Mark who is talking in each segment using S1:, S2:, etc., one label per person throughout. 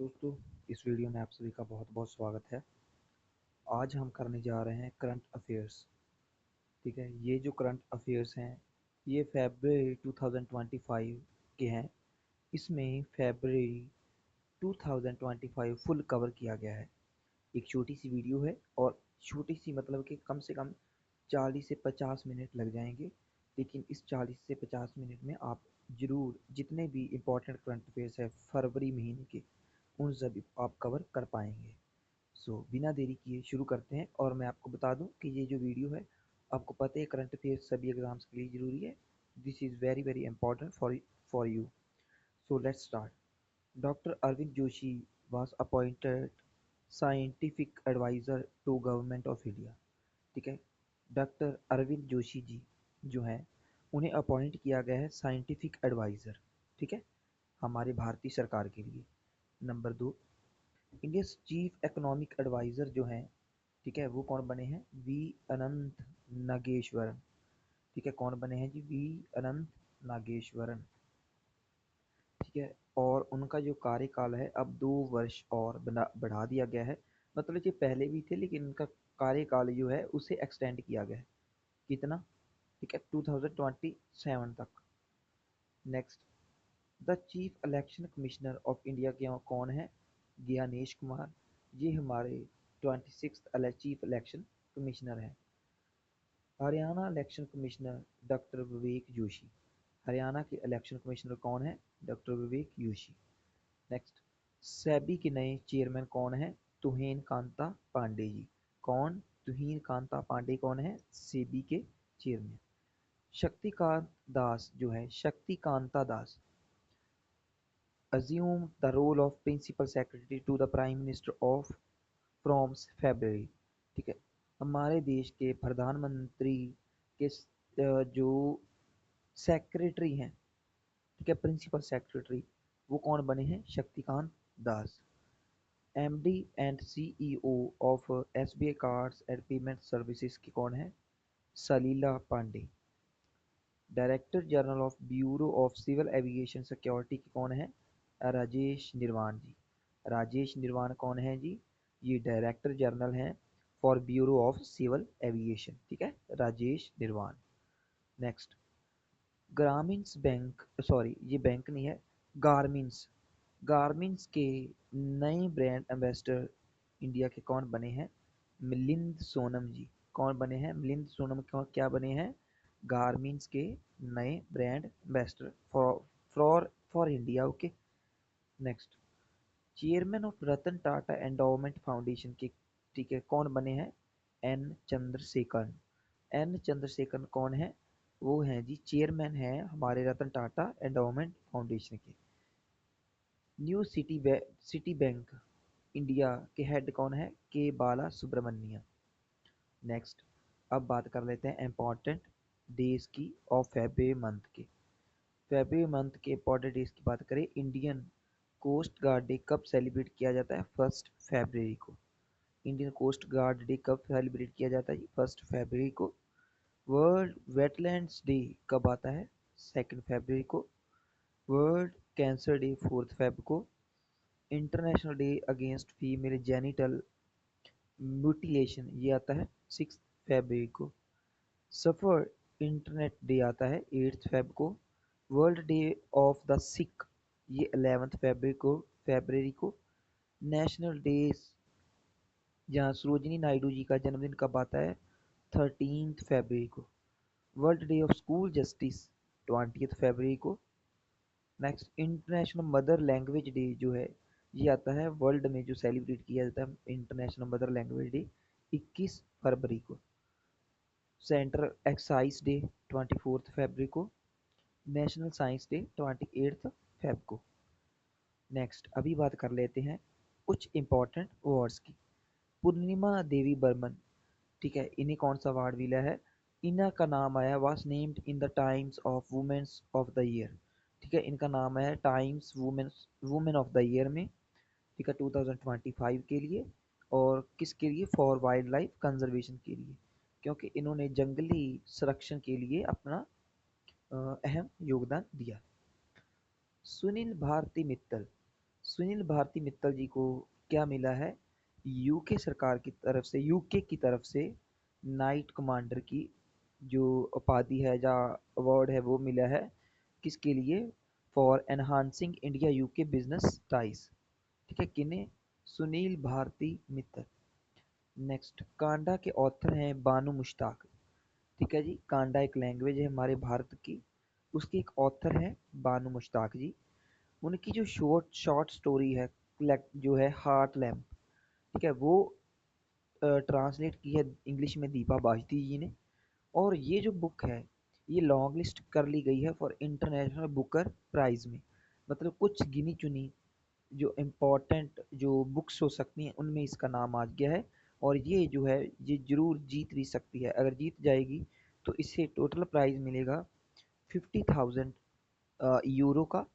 S1: दोस्तों, इस वीडियो में आप सभी का बहुत बहुत स्वागत है। आज हम करने जा रहे हैं करंट अफेयर्स। ठीक है, ये जो करंट अफेयर्स हैं ये फरवरी 2025 के हैं। इसमें फरवरी 2025 फुल कवर किया गया है। एक छोटी सी वीडियो है और छोटी सी मतलब कि कम से कम 40 से 50 मिनट लग जाएंगे। लेकिन इस 40 से 50 मिनट में आप ज़रूर जितने भी इम्पोर्टेंट करंट अफेयर्स है फरवरी महीने के उन सभी आप कवर कर पाएंगे। बिना देरी किए शुरू करते हैं। और मैं आपको बता दूं कि ये जो वीडियो है, आपको पता है करंट अफेयर्स सभी एग्जाम्स के लिए ज़रूरी है। This is very very important for you. So let's start. Doctor Arvind Joshi was appointed scientific advisor to government of India. ठीक है, डॉक्टर अरविंद जोशी जी जो हैं उन्हें अपॉइंट किया गया है साइंटिफिक एडवाइज़र। ठीक है, हमारे भारतीय सरकार के लिए। नंबर दो, इंडिया चीफ इकोनॉमिक एडवाइज़र जो हैं, ठीक है, वो कौन बने हैं? वी अनंत नागेश्वरन। ठीक है, कौन बने हैं जी? वी अनंत नागेश्वरन। ठीक है, और उनका जो कार्यकाल है अब 2 वर्ष और बढ़ा दिया गया है। मतलब ये पहले भी थे लेकिन उनका कार्यकाल जो है उसे एक्सटेंड किया गया है। कितना? ठीक है, 2027 तक। Next, the chief election commissioner of India के कौन है? ज्ञानेश कुमार। ये हमारे 26th चीफ इलेक्शन कमिश्नर हैं। Haryana election commissioner doctor Vivek Joshi. Haryana के इलेक्शन कमिश्नर कौन है? डॉक्टर विवेक जोशी। नेक्स्ट, सेबी के नए चेयरमैन कौन है? तुहिन कांता पांडे जी। कौन? तुहिन कांता पांडे कौन है? सेबी के चेयरमैन। शक्तिकांत दास जो है, शक्तिकांता दास assumed the role of principal secretary to the prime minister of from February। ठीक है, हमारे देश के प्रधानमंत्री के जो सेक्रेटरी हैं, ठीक है, प्रिंसिपल सेक्रेटरी, वो कौन बने हैं? Shaktikanta Das. MD and CEO of SBI cards and payment services की कौन है? Salila Pande. Director general of bureau of civil aviation security की कौन है? राजेश निर्वाण जी। राजेश निर्वाण कौन है जी? ये डायरेक्टर जनरल हैं for bureau of civil aviation. ठीक है, राजेश निर्वाण। नेक्स्ट, ग्रामीण बैंक, सॉरी ये बैंक नहीं है, गारमिन्स। गारमिन्स के नए ब्रांड एम्बेसडर इंडिया के कौन बने हैं? मिलिंद सोनम जी। कौन बने हैं? मिलिंद सोनम क्या बने हैं? गारमिन्स के नए brand ambassador for for India. Okay. Next, chairman of Ratan Tata endowment foundation के, ठीक है, कौन बने हैं? एन चंद्रशेखर। एन चंद्रशेखर कौन है? वो हैं जी चेयरमैन हैं हमारे रतन टाटा एंडोमेंट फाउंडेशन के। न्यू सिटी बैंक इंडिया के हेड कौन है? के बाला सुब्रमण्यम। नेक्स्ट, अब बात कर लेते हैं इम्पॉर्टेंट डेज की और फेब्रुअरी मंथ के। फेब्रुअरी मंथ के इम्पॉर्टेंट डेज की बात करें, इंडियन कोस्ट गार्ड डे कब सेलिब्रेट किया जाता है? 1 फरवरी को। इंडियन कोस्ट गार्ड डे कब सेलिब्रेट किया जाता है जी? 1 फरवरी को। वर्ल्ड वेटलैंड्स डे कब आता है? 2 फरवरी को। वर्ल्ड कैंसर डे 4 फेब को। International day against female genital mutilation ये आता है 6 फरवरी को। सफ़र इंटरनेट डे आता है 8 फेब को। वर्ल्ड डे ऑफ द सिक ये 11 फरवरी को। नेशनल डेज जहाँ सरोजिनी नायडू जी का जन्मदिन कब आता है? 13 फरवरी को। World day of school justice 20 फरवरी को। Next, international mother language day जो है ये आता है वर्ल्ड में जो सेलिब्रेट किया जाता है इंटरनेशनल मदर लैंग्वेज डे 21 फरवरी को। सेंट्रल एक्साइज डे 24 फरवरी को। नेशनल साइंस डे 28 फेब को। नेक्स्ट, अभी बात कर लेते हैं कुछ इंपॉर्टेंट अवार्ड्स की। पूर्णिमा देवी बर्मन, ठीक है, इन्हें कौन सा अवार्ड मिला है? इन्हें का नाम आया was named in the Times of womens of the year. ठीक है, इनका नाम है Times women of the year में। ठीक है, 2025 के लिए। और किसके लिए? फॉर वाइल्ड लाइफ कंजर्वेशन के लिए, क्योंकि इन्होंने जंगली संरक्षण के लिए अपना अहम योगदान दिया। सुनील भारती मित्तल, सुनील भारती मित्तल जी को क्या मिला है? यूके सरकार की तरफ से, यूके की तरफ से नाइट कमांडर की जो उपाधि है या अवार्ड है वो मिला है। किसके लिए? For enhancing India UK business ties. ठीक है, किन्हें? सुनील भारती मित्तल। नेक्स्ट, कांडा के ऑथर हैं बानू मुश्ताक। ठीक है जी, कांडा एक लैंग्वेज है हमारे भारत की, उसके एक ऑथर है बानू मुश्ताक जी। उनकी जो शॉर्ट शॉर्ट स्टोरी है जो है हार्ट लैम्प, ठीक है, वो ट्रांसलेट की है इंग्लिश में दीपा बाजती जी ने। और ये जो बुक है ये लॉन्ग लिस्ट कर ली गई है फॉर इंटरनेशनल बुकर प्राइज में। मतलब कुछ गिनी चुनी जो इम्पोर्टेंट जो बुक्स हो सकती हैं उनमें इसका नाम आ गया है। और ये जो है ये जरूर जीत भी सकती है, अगर जीत जाएगी तो इससे टोटल प्राइज मिलेगा 50,000 यूरो का।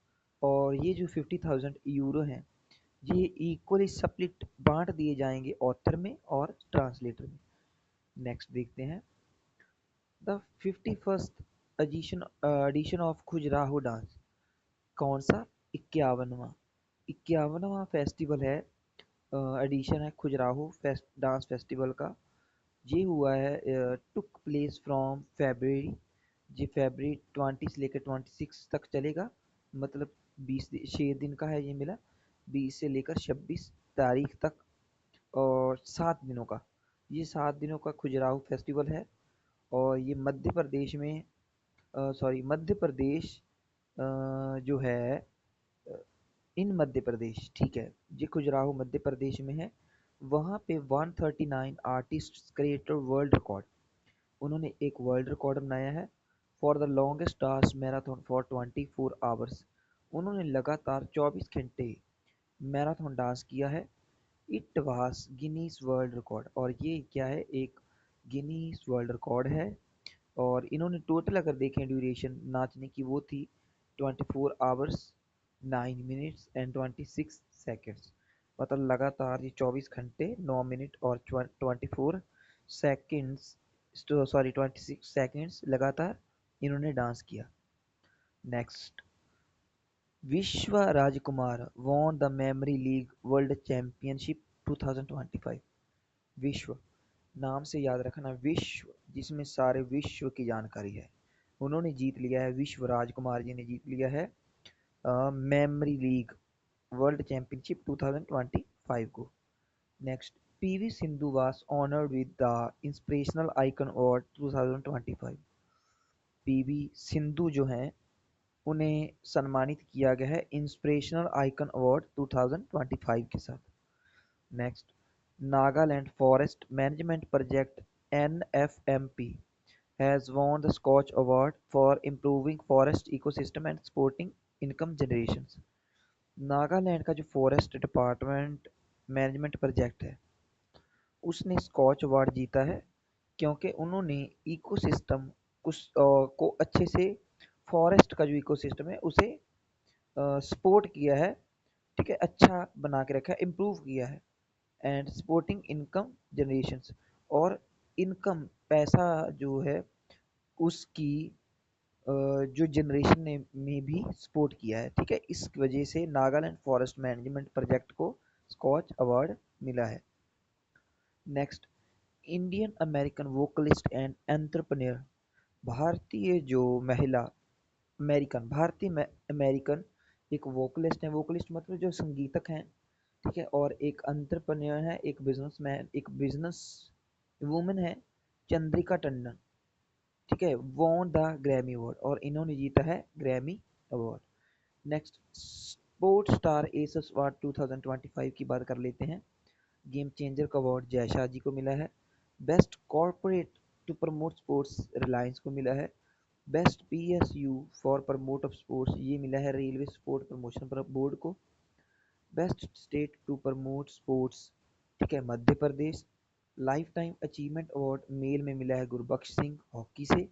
S1: और ये जो 50,000 यूरो हैं ये इक्वली स्प्लिट बांट दिए जाएंगे ऑथर में और ट्रांसलेटर में। नेक्स्ट देखते हैं, the 51st edition of Khajuraho dance. कौन सा? 51वां। 51वां फेस्टिवल है, एडिशन है खुजराहो डांस फेस्टिवल का। ये हुआ है टुक प्लेस फ्रॉम फेबररी। ये फेबररी 20 से लेकर 26 तक चलेगा। मतलब 6 दिन का है ये मेला, 20 से लेकर 26 तारीख तक। और 7 दिनों का, ये 7 दिनों का खुजराहो फेस्टिवल है। और ये मध्य प्रदेश में, सॉरी मध्य प्रदेश जो है, अ, इन मध्य प्रदेश, ठीक है, ये खुजराहो मध्य प्रदेश में है। वहाँ पे 139 आर्टिस्ट क्रिएटर वर्ल्ड रिकॉर्ड, उन्होंने एक वर्ल्ड रिकॉर्ड बनाया है for the longest dance marathon for 24 hours. उन्होंने लगातार 24 घंटे मैराथन डांस किया है। It was Guinness world record, और ये क्या है, एक गिनीज वर्ल्ड रिकॉर्ड है। और इन्होंने टोटल अगर देखें ड्यूरेशन नाचने की वो थी 24 आवर्स 9 मिनट्स एंड 26 सेकेंड्स। मतलब लगातार ये 24 घंटे 9 मिनट और 24 सेकेंड्स, सॉरी 26 सेकेंड्स लगातार इन्होंने डांस किया। Next, Vishwa Rajkumar won the memory league world championship 2025। Vishwa नाम से याद रखना, विश्व जिसमें सारे विश्व की जानकारी है, उन्होंने जीत लिया है, विश्व राजकुमार जी ने जीत लिया है मेमोरी लीग वर्ल्ड चैंपियनशिप 2025 को। Next, PV Sindhu was honoured with the inspirational icon award 2025। PV Sindhu जो हैं उन्हें सम्मानित किया गया है इंस्पिरेशनल आइकन अवार्ड 2025 के साथ। Next, Nagaland forest management project NFMP has won the Scotch Award for improving forest ecosystem and supporting income generations। Nagaland का जो फॉरेस्ट डिपार्टमेंट मैनेजमेंट प्रोजेक्ट है उसने स्कॉच अवार्ड जीता है, क्योंकि उन्होंने इकोसिस्टम को अच्छे से, फॉरेस्ट का जो इकोसिस्टम है उसे सपोर्ट किया है। ठीक है, अच्छा बना के रखा है, इम्प्रूव किया है। एंड सपोर्टिंग इनकम जनरेशंस, और इनकम पैसा जो है उसकी जो जनरेशन ने में भी सपोर्ट किया है। ठीक है, इस वजह से नागालैंड फॉरेस्ट मैनेजमेंट प्रोजेक्ट को स्कॉच अवार्ड मिला है। Next, Indian American vocalist and entrepreneur. भारतीय जो महिला, भारतीय अमेरिकन एक वोकलिस्ट है, वोकलिस्ट मतलब जो संगीतक हैं। ठीक है, और एक एंटरप्रेन्योर है, एक बिजनेसमैन, एक बिजनेस वुमन है, चंद्रिका टंडन। ठीक है, वॉन द ग्रैमी अवार्ड, और इन्होंने जीता है Grammy award. Next, sports star aces award 2025 की बात कर लेते हैं। गेम चेंजर का अवार्ड जयशाह जी को मिला है। Best corporate to promote sports Reliance को मिला है। Best PSU for promote of sports ये मिला है रेलवे स्पोर्ट प्रमोशन बोर्ड को। Best state to promote sports, ठीक है, Madhya Pradesh. Life time achievement award male में मिला है गुरबख्श सिंह हॉकी से।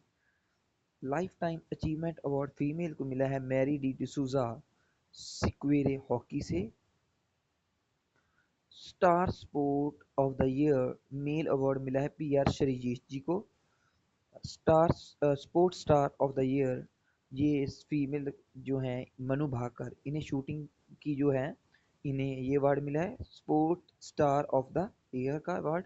S1: Life time achievement award female को मिला है मैरी डी डिसूजा सिक्वेरे हॉकी से। Star sport of the year male award मिला है PR श्रीजीत जी को। Star sports star of the year ये फीमेल जो हैं मनु भाकर, इन्हें शूटिंग की जो है इन्हें ये अवार्ड मिला है sport star of the year का award.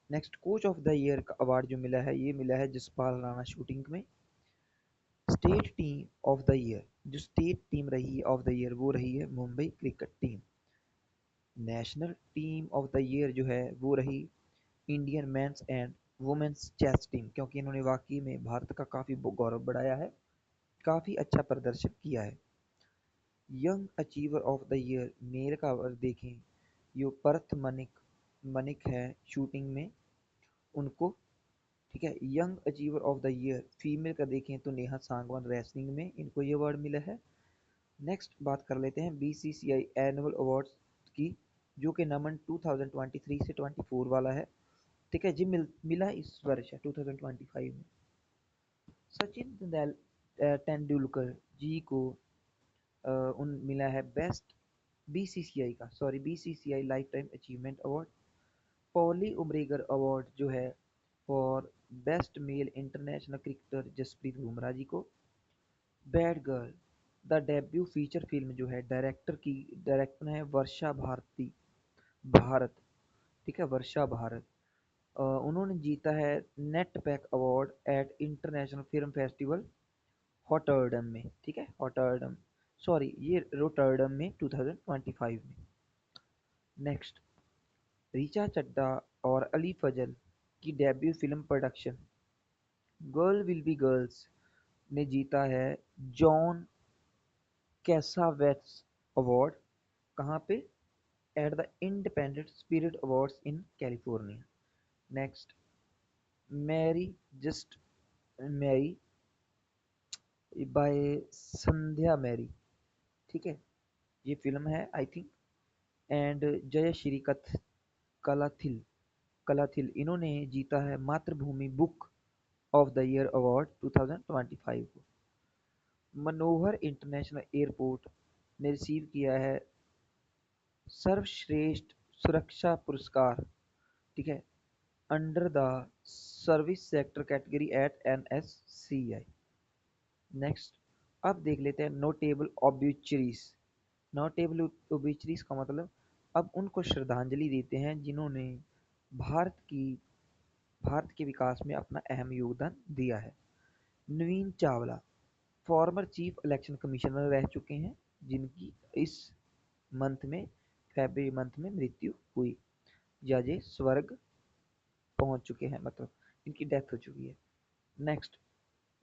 S1: Next coach of the year का अवार्ड जो मिला है ये मिला है जसपाल राणा शूटिंग में। State team of the year, जो स्टेट टीम रही ऑफ द ईयर वो रही है Mumbai cricket team. National team of the year जो है वो रही Indian men's and women's chess team, क्योंकि इन्होंने वाकई में भारत का काफ़ी गौरव बढ़ाया है, काफ़ी अच्छा प्रदर्शन किया है। Young achiever of the year male का अगर देखें, यो परथ मनिक मनिक है शूटिंग में उनको, ठीक है। Young achiever of the year female का देखें तो नेहा सांगवान रेसलिंग में, इनको ये अवार्ड मिला है। नेक्स्ट बात कर लेते हैं बीसीसीआई एनुअल अवार्ड्स की, जो कि नमन 2023 से 24 वाला है, ठीक है जी। मिला इस वर्ष है 2025 में। सचिन तेंदुलकर जी को उन मिला है बेस्ट बीसीसीआई का, sorry BCCI life time achievement award. Polly Umrigar award जो है for best male international cricketer Jasprit Bumrah ji को। Bad girl the debut feature film जो है डायरेक्टर है वर्षा भारती भारत, ठीक है, वर्षा भारत। उन्होंने जीता है NETPAC award at international film festival Rotterdam में, ठीक है, हॉटरडम, सॉरी ये रोटरडम में 2025 में। नेक्स्ट ऋचा चड्ढा और अली फजल की debut film production girl will be girls ने जीता है जॉन कैसावेट्स अवार्ड, कहाँ पे, at the Independent Spirit Awards in California. Next Mary just Mary by Sandhya Mary, ठीक है, ये फिल्म है आई थिंक। एंड जय श्री कलाथिल कलाथिल इन्होंने जीता है Mathrubhumi book of the year award 2025 को। मनोहर इंटरनेशनल एयरपोर्ट ने रिसीव किया है सर्वश्रेष्ठ सुरक्षा पुरस्कार, ठीक है, under the service sector category at NSCI। Next अब देख लेते हैं नोटेबल ऑब्ituaries। नोटेबल ऑब्ituaries का मतलब अब उनको श्रद्धांजलि देते हैं जिन्होंने भारत की भारत के विकास में अपना अहम योगदान दिया है। Naveen Chawla former chief election commissioner रह चुके हैं, जिनकी इस मंथ में फरवरी मंथ में मृत्यु हुई, या ये स्वर्ग पहुंच चुके हैं, मतलब इनकी डेथ हो चुकी है। नेक्स्ट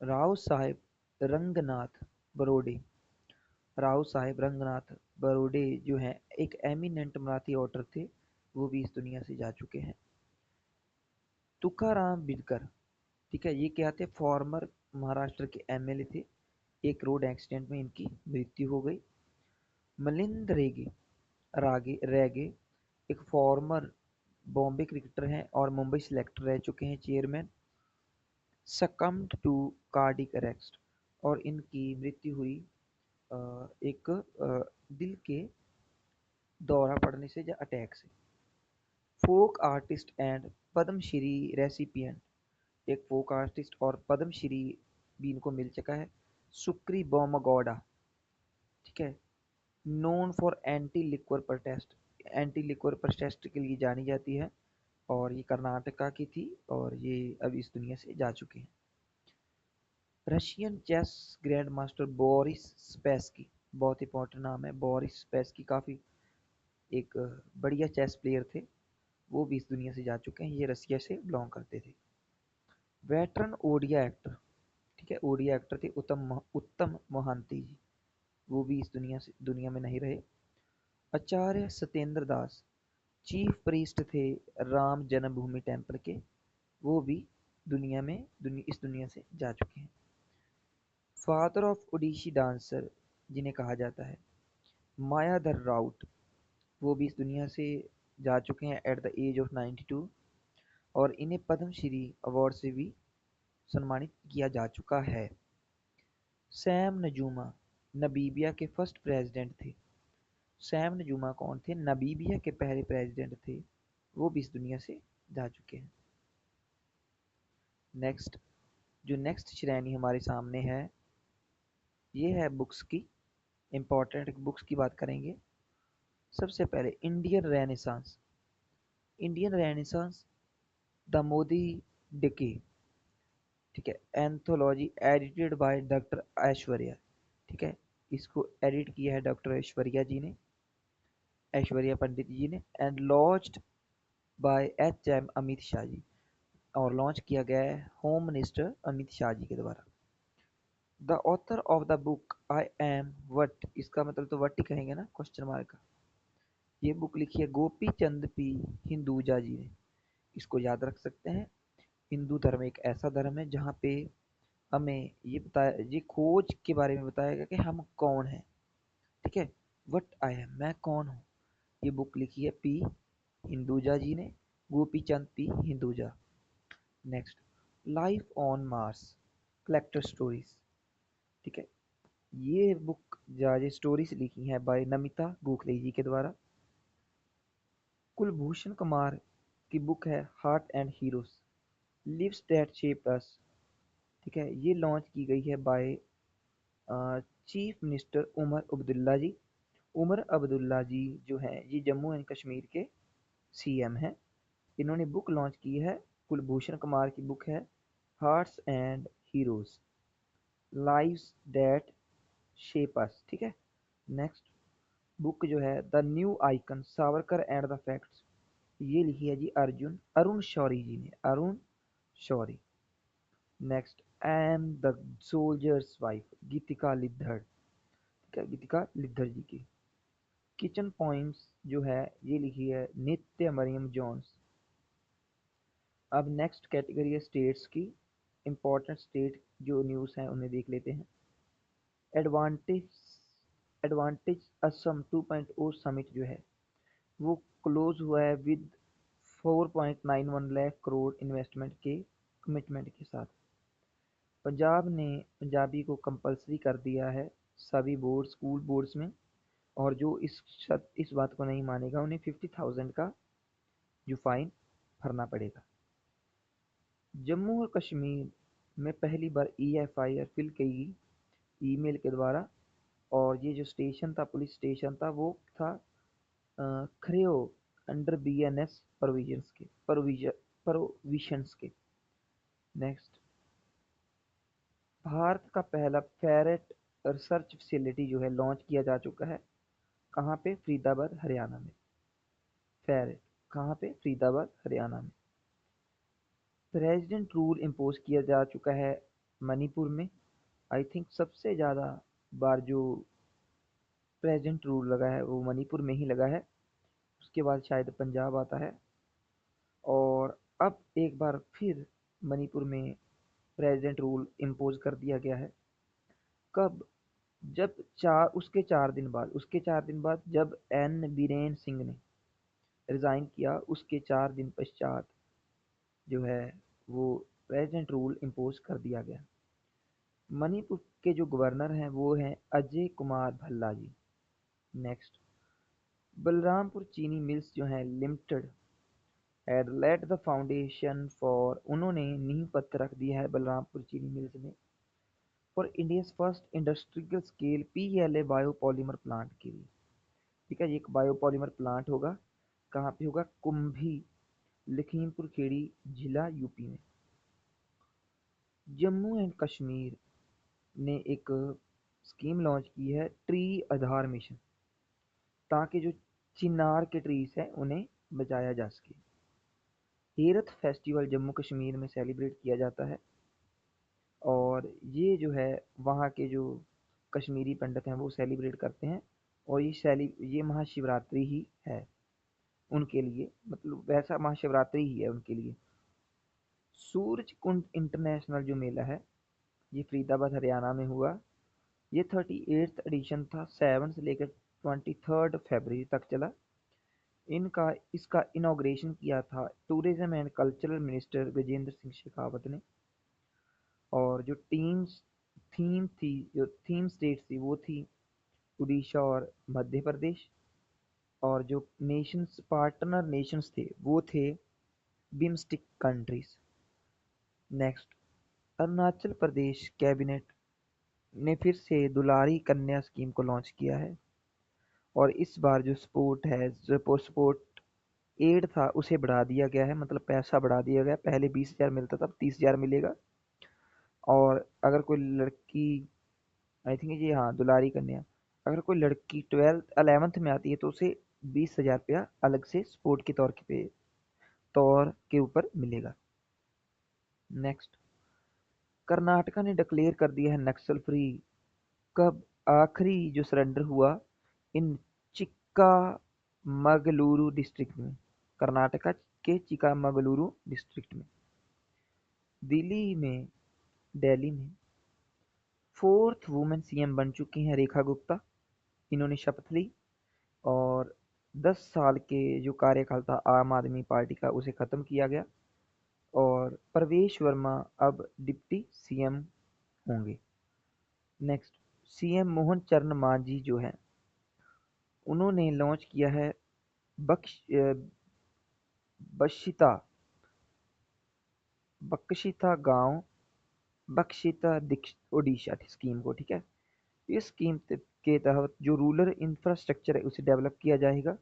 S1: राव साहेब रंगनाथ बरोडे। राव साहेब रंगनाथ बरोडे जो हैं एक एमिनेंट मराठी ऑथर थे, वो भी इस दुनिया से जा चुके हैं। तुकाराम बिडकर, ठीक है, ये क्या थे, फॉर्मर महाराष्ट्र के एमएलए थे, एक रोड एक्सीडेंट में इनकी मृत्यु हो गई। मलिंद रेगे एक फॉर्मर बॉम्बे क्रिकेटर हैं और मुंबई सेलेक्टर रह चुके हैं chairman, succumbed to cardiac arrest, और इनकी मृत्यु हुई एक दिल के दौरा पड़ने से या अटैक से। Folk artist and Padmashri recipient, एक फोक आर्टिस्ट और पद्मश्री भी इनको मिल चुका है, सुक्री बोमगौडा, ठीक है, known for anti liquor protest के लिए जानी जाती है, और ये कर्नाटका की थी और ये अब इस दुनिया से जा चुके हैं। Russian chess grand master Boris Spassky, बहुत इंपॉर्टेंट नाम है बोरिस स्पेसकी, काफ़ी एक बढ़िया चेस प्लेयर थे, वो भी इस दुनिया से जा चुके हैं, ये रसिया से बिलोंग करते थे। वेटरन ओडिया एक्टर, ठीक है, ओडिया एक्टर थे उत्तम मोहांती जी, वो भी इस दुनिया में नहीं रहे। आचार्य सत्येंद्र दास चीफ प्रीस्ट थे राम जन्मभूमि टेम्पल के, वो भी इस दुनिया से जा चुके हैं। फादर ऑफ ओडिशी डांसर जिन्हें कहा जाता है मायाधर राउत, वो भी इस दुनिया से जा चुके हैं एट द एज ऑफ 92, और इन्हें पद्मश्री अवार्ड से भी सम्मानित किया जा चुका है। सैम नजूमा नबीबिया के फर्स्ट प्रेसिडेंट थे। सैम नजूमा कौन थे, नबीबिया के पहले प्रेसिडेंट थे, वो भी इस दुनिया से जा चुके हैं। नेक्स्ट जो नेक्स्ट श्रेणी हमारे सामने है, ये है बुक्स की, इम्पोर्टेंट बुक्स की बात करेंगे। सबसे पहले Indian renaissance, the Modi decay, ठीक है, anthology edited by doctor Aishwarya, ठीक है, इसको एडिट किया है डॉक्टर ऐश्वर्या पंडित जी ने, and launched by H M Amit Shah ji, और लॉन्च किया गया है होम मिनिस्टर अमित शाह जी के द्वारा। The author of the book I am what, इसका मतलब तो वट ही कहेंगे ना, क्वेश्चन मार्क का। ये बुक लिखी है गोपी चंद पी हिंदूजा जी ने, इसको याद रख सकते हैं। हिंदू धर्म एक ऐसा धर्म है जहाँ पे हमें ये खोज के बारे में बताया गया कि हम कौन हैं, ठीक है। वट आई एम, मैं कौन हूँ। ये बुक लिखी है पी हिंदूजा जी ने, Gopi Chand P Hinduja. Next, life on Mars, collector stories, ठीक है। ये बुक जो स्टोरीज लिखी हैं बाय नमिता गोखले जी के द्वारा। कुलभूषण कुमार की बुक है heart and heroes, lives that shape us, ठीक है। ये लॉन्च की गई है by chief minister Omar Abdullah ji. Omar Abdullah ji जो हैं ये जम्मू एंड कश्मीर के सीएम हैं। इन्होंने बुक लॉन्च की है, कुलभूषण कुमार की बुक है hearts and heroes, lives that shape us, ठीक है। नेक्स्ट बुक जो है the new icon Savarkar and the facts, ये लिखी है जी अरुण शौरी जी ने, Arun Shourie. Next, I am the soldier's wife, Geetika Liddar, ठीक है, गीतिका लिद्धड़ जी की। किचन पॉइंट्स जो है ये लिखी है नित्य मरियम जोन्स। अब नेक्स्ट कैटेगरी है स्टेट्स की, इंपॉर्टेंट स्टेट जो न्यूज़ हैं उन्हें देख लेते हैं। एडवांटेज एडवांटेज असम 2.0 समिट जो है वो क्लोज हुआ है विद 4.91 लाख करोड़ इन्वेस्टमेंट के कमिटमेंट के साथ। पंजाब ने पंजाबी को कंपलसरी कर दिया है सभी बोर्ड स्कूल बोर्ड्स में, और जो इस बात को नहीं मानेगा उन्हें 50,000 का जो फाइन भरना पड़ेगा। जम्मू और कश्मीर में पहली बार EFIR फिल की ईमेल के द्वारा, और ये जो स्टेशन था, पुलिस स्टेशन था, वो था खरेओ अंडर BNS प्रोविजंस के। नेक्स्ट, भारत का पहला फेरेट रिसर्च फैसिलिटी जो है लॉन्च किया जा चुका है, कहाँ पे, फरीदाबाद हरियाणा में। फेरेट कहाँ पे, फरीदाबाद हरियाणा में। प्रेसिडेंट रूल इम्पोज किया जा चुका है मणिपुर में। आई थिंक सबसे ज़्यादा बार जो प्रेसिडेंट रूल लगा है वो मणिपुर में ही लगा है, उसके बाद शायद पंजाब आता है, और अब एक बार फिर मणिपुर में प्रेसिडेंट रूल इम्पोज कर दिया गया है। कब, जब उसके 4 दिन बाद जब एन बीरेन सिंह ने रिज़ाइन किया, उसके 4 दिन पश्चात जो है वो प्रेसिडेंट रूल इम्पोज कर दिया गया। मणिपुर के जो गवर्नर हैं वो हैं अजय कुमार भल्ला जी। नेक्स्ट, बलरामपुर चीनी मिल्स जो हैं limited had let the foundation for, उन्होंने नींव पत्थर रख दिया है बलरामपुर चीनी मिल्स ने, for India's first industrial scale PLA biopolymer plant के लिए, ठीक है। ये एक बायोपॉलीमर प्लांट होगा, कहाँ पे होगा, कुंभी, लखीमपुर खेड़ी जिला यूपी में। जम्मू एंड कश्मीर ने एक स्कीम लॉन्च की है ट्री आधार मिशन, ताकि जो चिनार के ट्रीज हैं उन्हें बचाया जा सके। हेरथ फेस्टिवल जम्मू कश्मीर में सेलिब्रेट किया जाता है, और ये जो है वहाँ के जो कश्मीरी पंडित हैं वो सेलिब्रेट करते हैं, और ये महाशिवरात्रि ही है उनके लिए, मतलब वैसा महाशिवरात्रि ही है उनके लिए। सूरज कुंड इंटरनेशनल जो मेला है ये फरीदाबाद हरियाणा में हुआ। ये 38th एडिशन था, 7 से लेकर 23 फरवरी तक चला। इसका इनॉग्रेशन किया था tourism and cultural minister Gajendra Singh Shekhawat ने, और जो थीम स्टेट थी वो थी उड़ीसा और मध्य प्रदेश, और जो नेशंस पार्टनर नेशंस थे वो थे बिम्स्टिक countries. Next, Arunachal Pradesh cabinet ने फिर से दुलारी कन्या स्कीम को लॉन्च किया है, और इस बार जो सपोर्ट है, जो सपोर्ट एड था उसे बढ़ा दिया गया है, मतलब पैसा बढ़ा दिया गया। पहले 20,000 मिलता था, अब 30,000 मिलेगा। और अगर कोई लड़की, आई थिंक ये, हाँ, दुलारी कन्या, अगर कोई लड़की 11th में आती है तो उसे 20,000 रुपया अलग से सपोर्ट के तौर के ऊपर मिलेगा। नेक्स्ट, कर्नाटका ने डिक्लेयर कर दिया है नक्सल फ्री। कब आखिरी जो सरेंडर हुआ, इन चिक्कामगलुरु डिस्ट्रिक्ट में, कर्नाटका के चिक्कामगलुरु डिस्ट्रिक्ट में। दिल्ली में 4th वुमेन सीएम बन चुकी हैं रेखा गुप्ता। इन्होंने शपथ ली और 10 साल के जो कार्यकाल था आम आदमी पार्टी का, उसे खत्म किया गया और प्रवेश वर्मा अब डिप्टी सीएम होंगे। नेक्स्ट, सीएम मोहन चरण मांझी जो है, उन्होंने लॉन्च किया है बख्श बक्षिता बख्शिता गांव, बख्शिता ओडिशा स्कीम को, ठीक है। इस स्कीम के तहत जो रूरल इंफ्रास्ट्रक्चर है उसे डेवलप किया जाएगा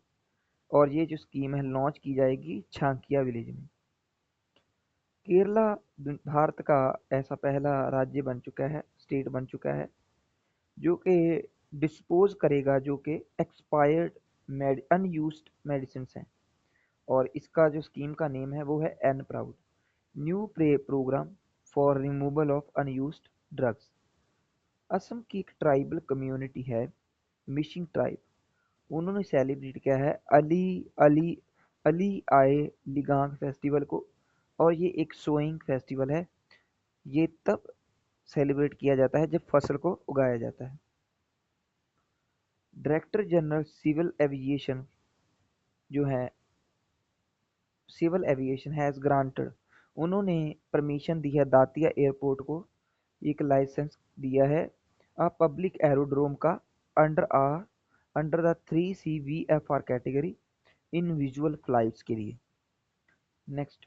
S1: और ये जो स्कीम है लॉन्च की जाएगी छांकिया विलेज में। केरला भारत का ऐसा पहला राज्य बन चुका है, स्टेट बन चुका है, जो कि डिस्पोज करेगा जो कि एक्सपायर्ड अनयूज्ड मेडिसिन हैं। और इसका जो स्कीम का नेम है वो है an proud, new program for removal of unused drugs. Assam की एक ट्राइबल कम्युनिटी है, मिशिंग ट्राइब, उन्होंने सेलिब्रेट किया है अली अली अली आए लिगांग फेस्टिवल को। और ये एक सोइंग फेस्टिवल है, ये तब सेलिब्रेट किया जाता है जब फसल को उगाया जाता है। डायरेक्टर जनरल जो है सिविल एविएशन हैज़ ग्रांटेड, उन्होंने परमिशन दी है दातिया एयरपोर्ट को, एक लाइसेंस दिया है अ पब्लिक एरोड्रोम का under the 3CVFR category in visual flights के लिए। नेक्स्ट,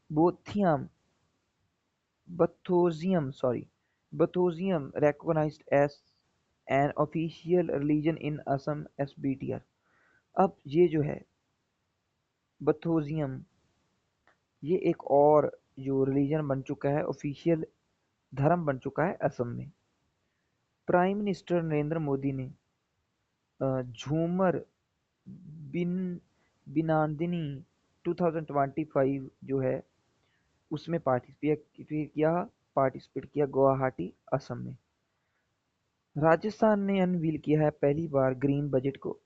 S1: बोथियम बथोजियम recognized as an official religion in Assam SBTR। अब ये जो है बथोजियम, ये एक और जो रिलीजन बन चुका है, ऑफिशियल धर्म बन चुका है असम में। प्राइम मिनिस्टर नरेंद्र मोदी ने झूमर बिन बिनादिनी 2025 जो है उसमें पार्टिसिपेट किया गुवाहाटी असम में। राजस्थान ने अनवील किया है पहली बार ग्रीन बजट को,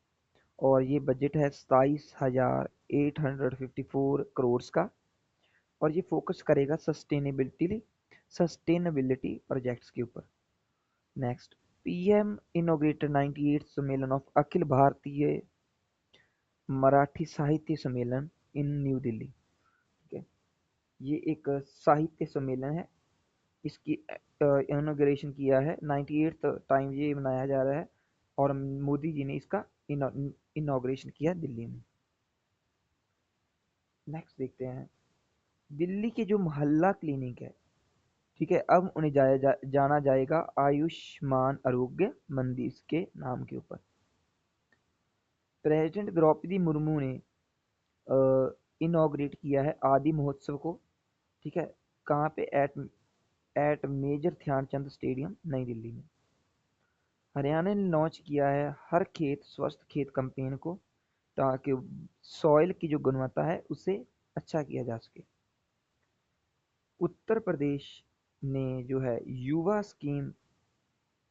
S1: और ये बजट है 27,854 करोड़ का, और ये फोकस करेगा सस्टेनेबिलिटी प्रोजेक्ट्स के ऊपर। नेक्स्ट, पीएम इनोग्रेटेड 98 सम्मेलन ऑफ अखिल भारतीय मराठी साहित्य सम्मेलन इन न्यू दिल्ली। ठीक है, ये एक साहित्य सम्मेलन है, इसकी इनोग्रेशन किया है 98th टाइम ये मनाया जा रहा है, और मोदी जी ने इसका इनोग्रेशन किया दिल्ली में। नेक्स्ट देखते हैं, दिल्ली के जो मोहल्ला क्लिनिक है, ठीक है, अब उन्हें जाना जाएगा आयुष्मान आरोग्य मंदिर के नाम के ऊपर। प्रेसिडेंट द्रौपदी मुर्मू ने इनॉग्रेट किया है आदि महोत्सव को, ठीक है, कहाँ पे, एट मेजर ध्यानचंद स्टेडियम नई दिल्ली में। हरियाणा ने लॉन्च किया है हर खेत स्वस्थ खेत कैंपेन को, ताकि सॉइल की जो गुणवत्ता है उसे अच्छा किया जा सके। उत्तर प्रदेश ने जो है युवा स्कीम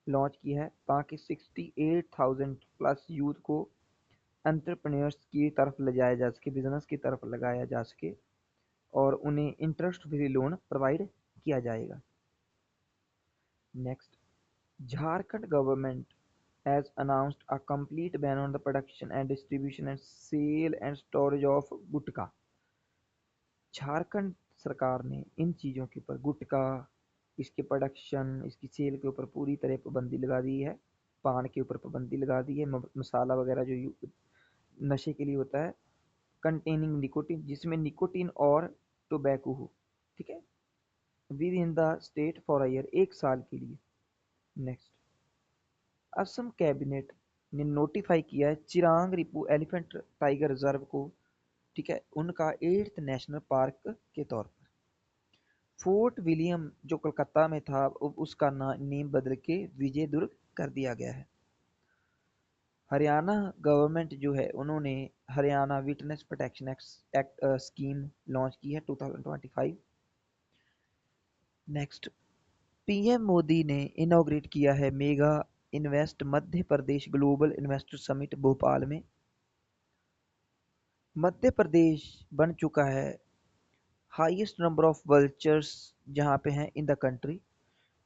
S1: लॉन्च की है, ताकि 68,000 प्लस यूथ को एंटरप्रेन्योर्स की तरफ ले जाया जा सके, बिजनेस की तरफ लगाया जा सके, और उन्हें इंटरेस्ट फ्री लोन प्रोवाइड किया जाएगा। Next, Jharkhand government has announced a complete ban on the production and distribution and sale and storage of गुटखा। झारखंड सरकार ने इन चीज़ों के ऊपर, गुटखा, इसके प्रोडक्शन, इसकी सेल के ऊपर पूरी तरह पाबंदी लगा दी है। पान के ऊपर पाबंदी लगा दी है, मसाला वगैरह जो नशे के लिए होता है, कंटेनिंग निकोटीन, जिसमें निकोटीन और टोबैको हो, ठीक है, with in the state for a year, 1 साल के लिए। नेक्स्ट, असम कैबिनेट ने नोटिफाई किया है Chirang Ripu elephant tiger reserve को, ठीक है, उनका 8th नेशनल पार्क के तौर पर। फोर्ट विलियम जो कोलकाता में था, उसका नेम बदल के विजय दुर्ग कर दिया गया है। हरियाणा गवर्नमेंट जो है उन्होंने Haryana witness protection act scheme launch की है 2025। नेक्स्ट, पीएम मोदी ने इनॉग्रेट किया है mega invest Madhya Pradesh global investor summit Bhopal में। मध्य प्रदेश बन चुका है हाईएस्ट नंबर ऑफ वल्चर्स जहाँ पे हैं इन द कंट्री।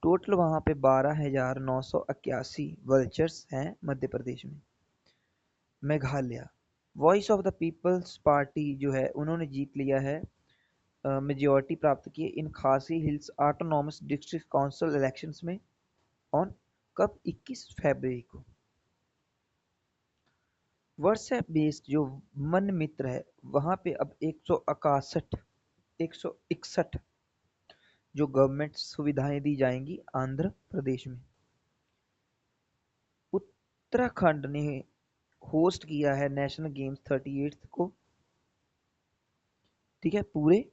S1: टोटल वहाँ पे 12,981 वल्चर्स हैं मध्य प्रदेश में। Meghalaya, voice of the peoples party जो है उन्होंने जीत लिया है, मेजॉरिटी प्राप्त की इन खासी hills autonomous district council elections में। ऑन कब? 21 फरवरी को। व्हाट्सएप बेस्ड जो मन मित्र है वहाँ पे अब 161 जो गवर्नमेंट सुविधाएं दी जाएंगी आंध्र प्रदेश में। उत्तराखंड ने होस्ट किया है नेशनल गेम्स 38 को, ठीक है, पूरे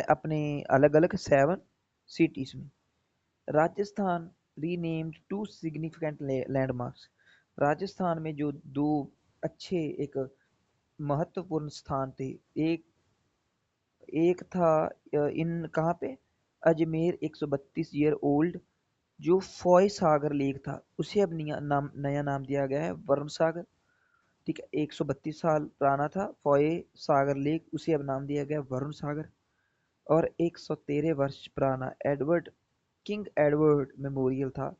S1: अपने अलग अलग 7 सिटीज में। Rajasthan renamed 2 significant landmarks. Rajasthan में जो 2 अच्छे एक महत्वपूर्ण स्थान थे, एक एक था इन कहाँ पे, अजमेर 132 ईयर ओल्ड जो फॉय सागर लेक था उसे अब नया नाम दिया गया है वरुण सागर, ठीक है। 132 साल पुराना था फॉय सागर लेक, उसे अब नाम दिया गया वरुण सागर। और 113 वर्ष पुराना किंग एडवर्ड मेमोरियल था,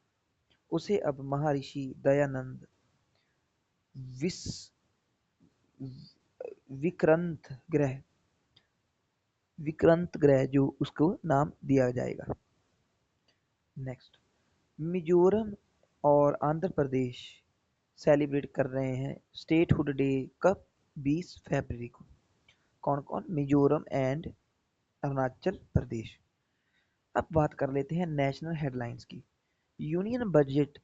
S1: उसे अब महर्षि दयानंद विस विक्रांत ग्रह जो उसको नाम दिया जाएगा। नेक्स्ट, मिजोरम और आंध्र प्रदेश सेलिब्रेट कर रहे हैं स्टेटहुड डे कब? 20 फरवरी को। कौन कौन? मिजोरम एंड अरुणाचल प्रदेश। अब बात कर लेते हैं नेशनल हेडलाइंस की। Union budget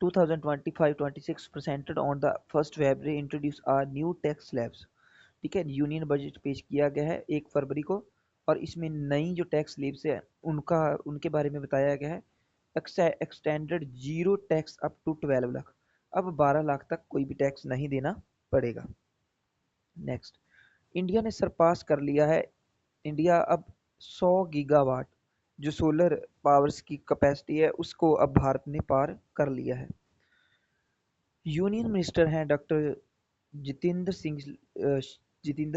S1: 2025-26 presented on the 1st February introduce a new tax slabs, ठीक है। यूनियन बजट पेश किया गया है 1 फरवरी को और इसमें नई जो टैक्स स्लैब्स है उनके बारे में बताया गया है। Extended zero tax up to 12 lakh, अब 12 लाख तक कोई भी टैक्स नहीं देना पड़ेगा। नेक्स्ट, इंडिया ने सरपास कर लिया है, इंडिया अब 100 गीगावाट जो सोलर पावर्स की कैपेसिटी है उसको अब भारत ने पार कर लिया है। यूनियन मिनिस्टर हैं डॉक्टर जितेंद्र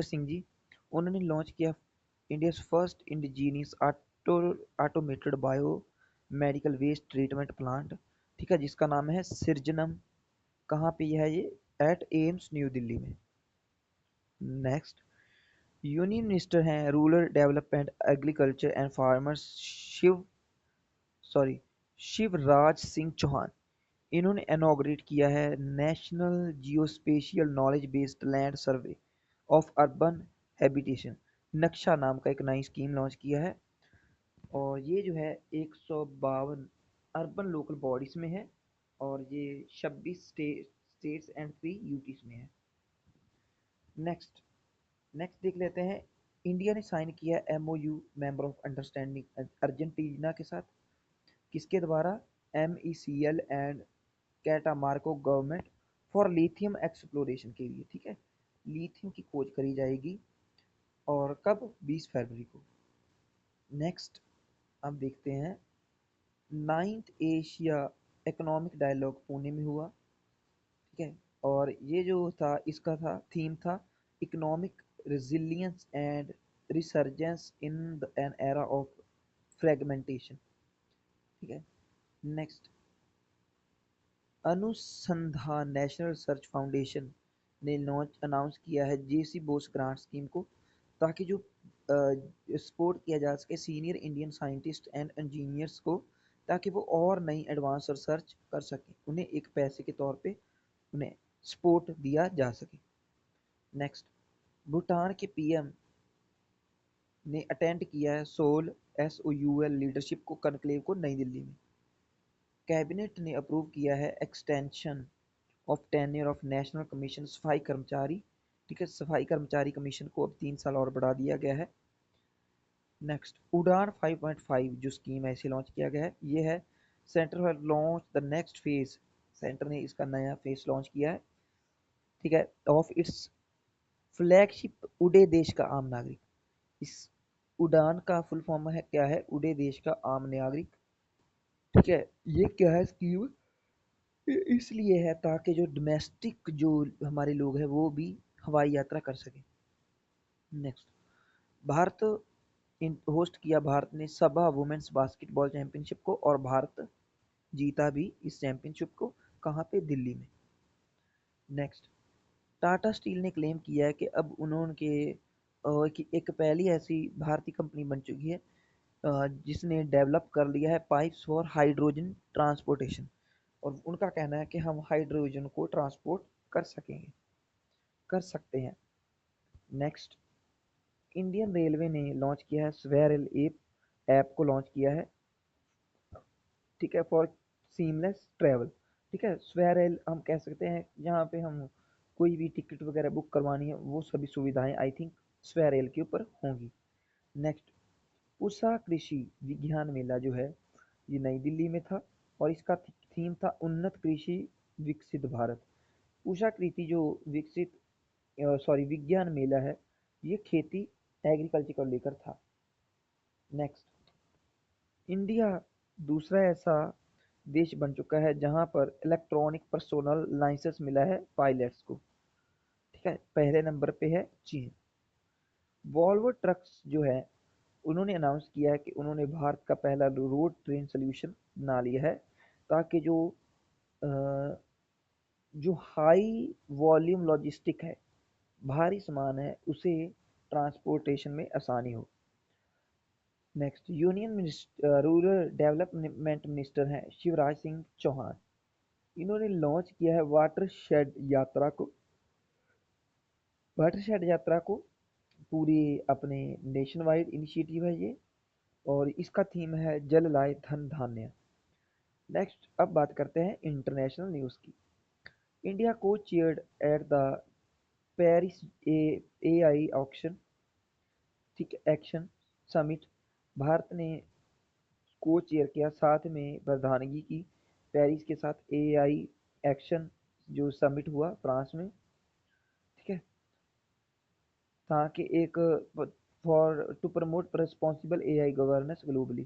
S1: सिंह जी, उन्होंने लॉन्च किया India first indigenous automated bio medical waste treatment plant, ठीक है, जिसका नाम है सिरजनम। कहाँ पे है ये? एट एम्स न्यू दिल्ली में। नेक्स्ट, यूनियन मिनिस्टर हैं rural development agriculture and farmers Shivraj Singh Chouhan, इन्होंने इनॉग्रेट किया है national geospatial knowledge based land survey of urban habitation, Naksha नाम का एक नई स्कीम लॉन्च किया है। और ये जो है 152 अर्बन लोकल बॉडीज में है और ये 26 स्टेट्स एंड 3 यूटीज में है। नेक्स्ट नेक्स्ट देख लेते हैं, इंडिया ने साइन किया MOU member of understanding Argentina के साथ, किसके द्वारा? MECL and Catamarca government for lithium exploration के लिए, ठीक है, लिथियम की खोज करी जाएगी। और कब? 20 फरवरी को। नेक्स्ट अब देखते हैं, 9th Asia economic dialogue Pune में हुआ, ठीक है। और ये जो था इसका था थीम था economic resilience and resurgence in an era of fragmentation, ठीक है। नेक्स्ट, अनुसंधान नेशनल रिसर्च फाउंडेशन ने अनाउंस किया है जेसी बोस ग्रांट स्कीम को, ताकि जो सपोर्ट किया जा सके senior Indian scientist and engineers को, ताकि वो और नई एडवांस रिसर्च कर सकें, उन्हें एक पैसे के तौर पे उन्हें सपोर्ट दिया जा सके। नेक्स्ट, भूटान के पीएम ने अटेंड किया है सोल SOUL लीडरशिप को कनक्लेव को नई दिल्ली में। कैबिनेट ने अप्रूव किया है extension of tenure of national commission सफाई कर्मचारी, ठीक है, सफाई कर्मचारी कमीशन को अब 3 साल और बढ़ा दिया गया है। नेक्स्ट उड़ान 5.5 जो स्कीम है इसे लॉन्च किया गया है, ये है centre have launch the next phase, centre ने इसका नया फेज लॉन्च किया है, ठीक है, ऑफ इट्स फ्लैगशिप उड़े देश का आम नागरिक। इस उड़ान का फुल फॉर्म है क्या है, उड़े देश का आम नागरिक, ठीक है। ये क्या है स्कीम, इसलिए है ताकि जो डोमेस्टिक जो हमारे लोग हैं वो भी हवाई यात्रा कर सकें। नेक्स्ट भारत होस्ट किया, भारत ने सबा वुमेन्स बास्केटबॉल चैंपियनशिप को, और भारत जीता भी इस चैंपियनशिप को, कहाँ पे, दिल्ली में। नेक्स्ट टाटा स्टील ने क्लेम किया है कि अब उन्होंने कि एक पहली ऐसी भारतीय कंपनी बन चुकी है जिसने डेवलप कर लिया है पाइप्स फॉर हाइड्रोजन ट्रांसपोर्टेशन, और उनका कहना है कि हम हाइड्रोजन को ट्रांसपोर्ट कर सकेंगे, कर सकते हैं। नेक्स्ट इंडियन रेलवे ने लॉन्च किया है स्वेरेल ऐप को लॉन्च किया है, ठीक है, फॉर सीमलेस ट्रैवल, ठीक है। स्वेरेल हम कह सकते हैं यहाँ पे हम कोई भी टिकट वगैरह बुक करवानी है वो सभी सुविधाएं आई थिंक स्वेरेल के ऊपर होंगी। नेक्स्ट उषा कृषि विज्ञान मेला जो है ये नई दिल्ली में था, और इसका थीम था उन्नत कृषि विकसित भारत। उषा कृषि जो विकसित सॉरी विज्ञान मेला है ये खेती एग्रीकल्चर को लेकर था। नेक्स्ट इंडिया दूसरा ऐसा देश बन चुका है जहां पर इलेक्ट्रॉनिक पर्सोनल लाइसेंस मिला है पायलट्स को, ठीक है, पहले नंबर पे है चीन। वॉल्वो ट्रक्स जो है उन्होंने अनाउंस किया है कि उन्होंने भारत का पहला रोड ट्रेन सोल्यूशन बना लिया है, ताकि अ, जो हाई वॉल्यूम लॉजिस्टिक है, भारी सामान है, उसे ट्रांसपोर्टेशन में आसानी हो। Next union rural development minister हैं शिवराज सिंह चौहान, इन्होंने लॉन्च किया है वाटर शेड यात्रा को, वाटर शेड यात्रा को पूरी अपने नेशन वाइड इनिशिएटिव है ये, और इसका थीम है जल लाए धन धान्य। नेक्स्ट अब बात करते हैं इंटरनेशनल न्यूज़ की। इंडिया को chaired at the Paris A I auction, ठीक एक्शन समिट, भारत ने को चेयर किया, साथ में प्रधानगी की पेरिस के साथ ए आई एक्शन जो समिट हुआ फ्रांस में, ठीक है, ताकि एक for to promote responsible A I governance globally,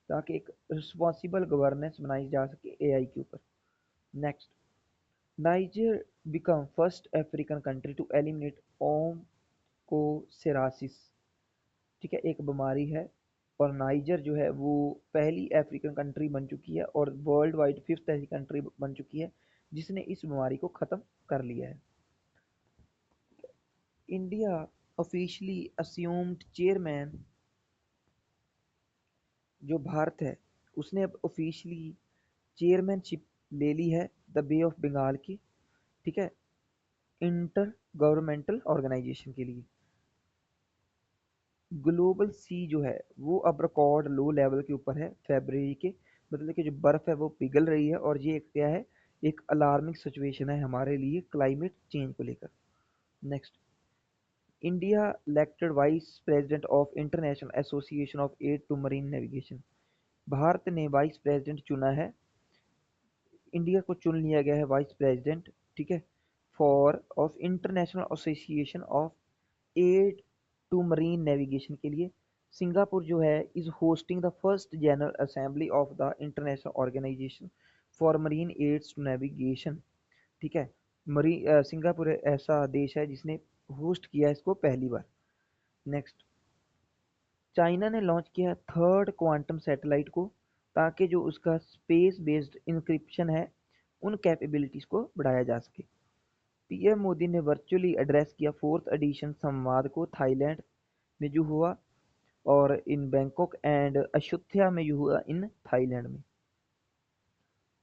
S1: ताकि एक रिस्पॉन्सिबल गवर्नेंस बनाई जा सके ए आई के ऊपर। Next Niger become first African country to eliminate onchocerciasis, ठीक है, एक बीमारी है, और नाइजर जो है वो पहली अफ्रीकन कंट्री बन चुकी है और वर्ल्ड वाइड फिफ्थ ऐसी कंट्री बन चुकी है जिसने इस बीमारी को ख़त्म कर लिया है। इंडिया ऑफिशियली अस्यूम्ड चेयरमैन, जो भारत है उसने अब ऑफिशियली चेयरमैनशिप ले ली है द बे ऑफ बंगाल की, ठीक है, इंटर गवर्नमेंटल ऑर्गेनाइजेशन के लिए। ग्लोबल सी जो है वो अब रिकॉर्ड लो लेवल के ऊपर है फरवरी के, मतलब कि जो बर्फ़ है वो पिघल रही है, और ये क्या है, एक अलार्मिंग सिचुएशन है हमारे लिए क्लाइमेट चेंज को लेकर। Next India elected vice president of international association of aid to marine navigation, Bharat ने वाइस प्रेसिडेंट चुना है, इंडिया को चुन लिया गया है वाइस प्रेसिडेंट, ठीक है, for of international association of aid to marine navigation के लिए। सिंगापुर जो है is hosting the first general assembly of the international organisation for marine aids to navigation, ठीक है, सिंगापुर ऐसा देश है जिसने होस्ट किया है इसको पहली बार। नेक्स्ट चाइना ने लॉन्च किया थर्ड क्वांटम सैटेलाइट को, ताकि जो उसका स्पेस बेस्ड इंक्रिप्शन है उन कैपेबिलिटीज़ को बढ़ाया जा सके। पीएम मोदी ने वर्चुअली एड्रेस किया फोर्थ एडिशन संवाद को थाईलैंड में जो हुआ, और इन बैंकॉक एंड अयोध्या में जो हुआ इन थाईलैंड में।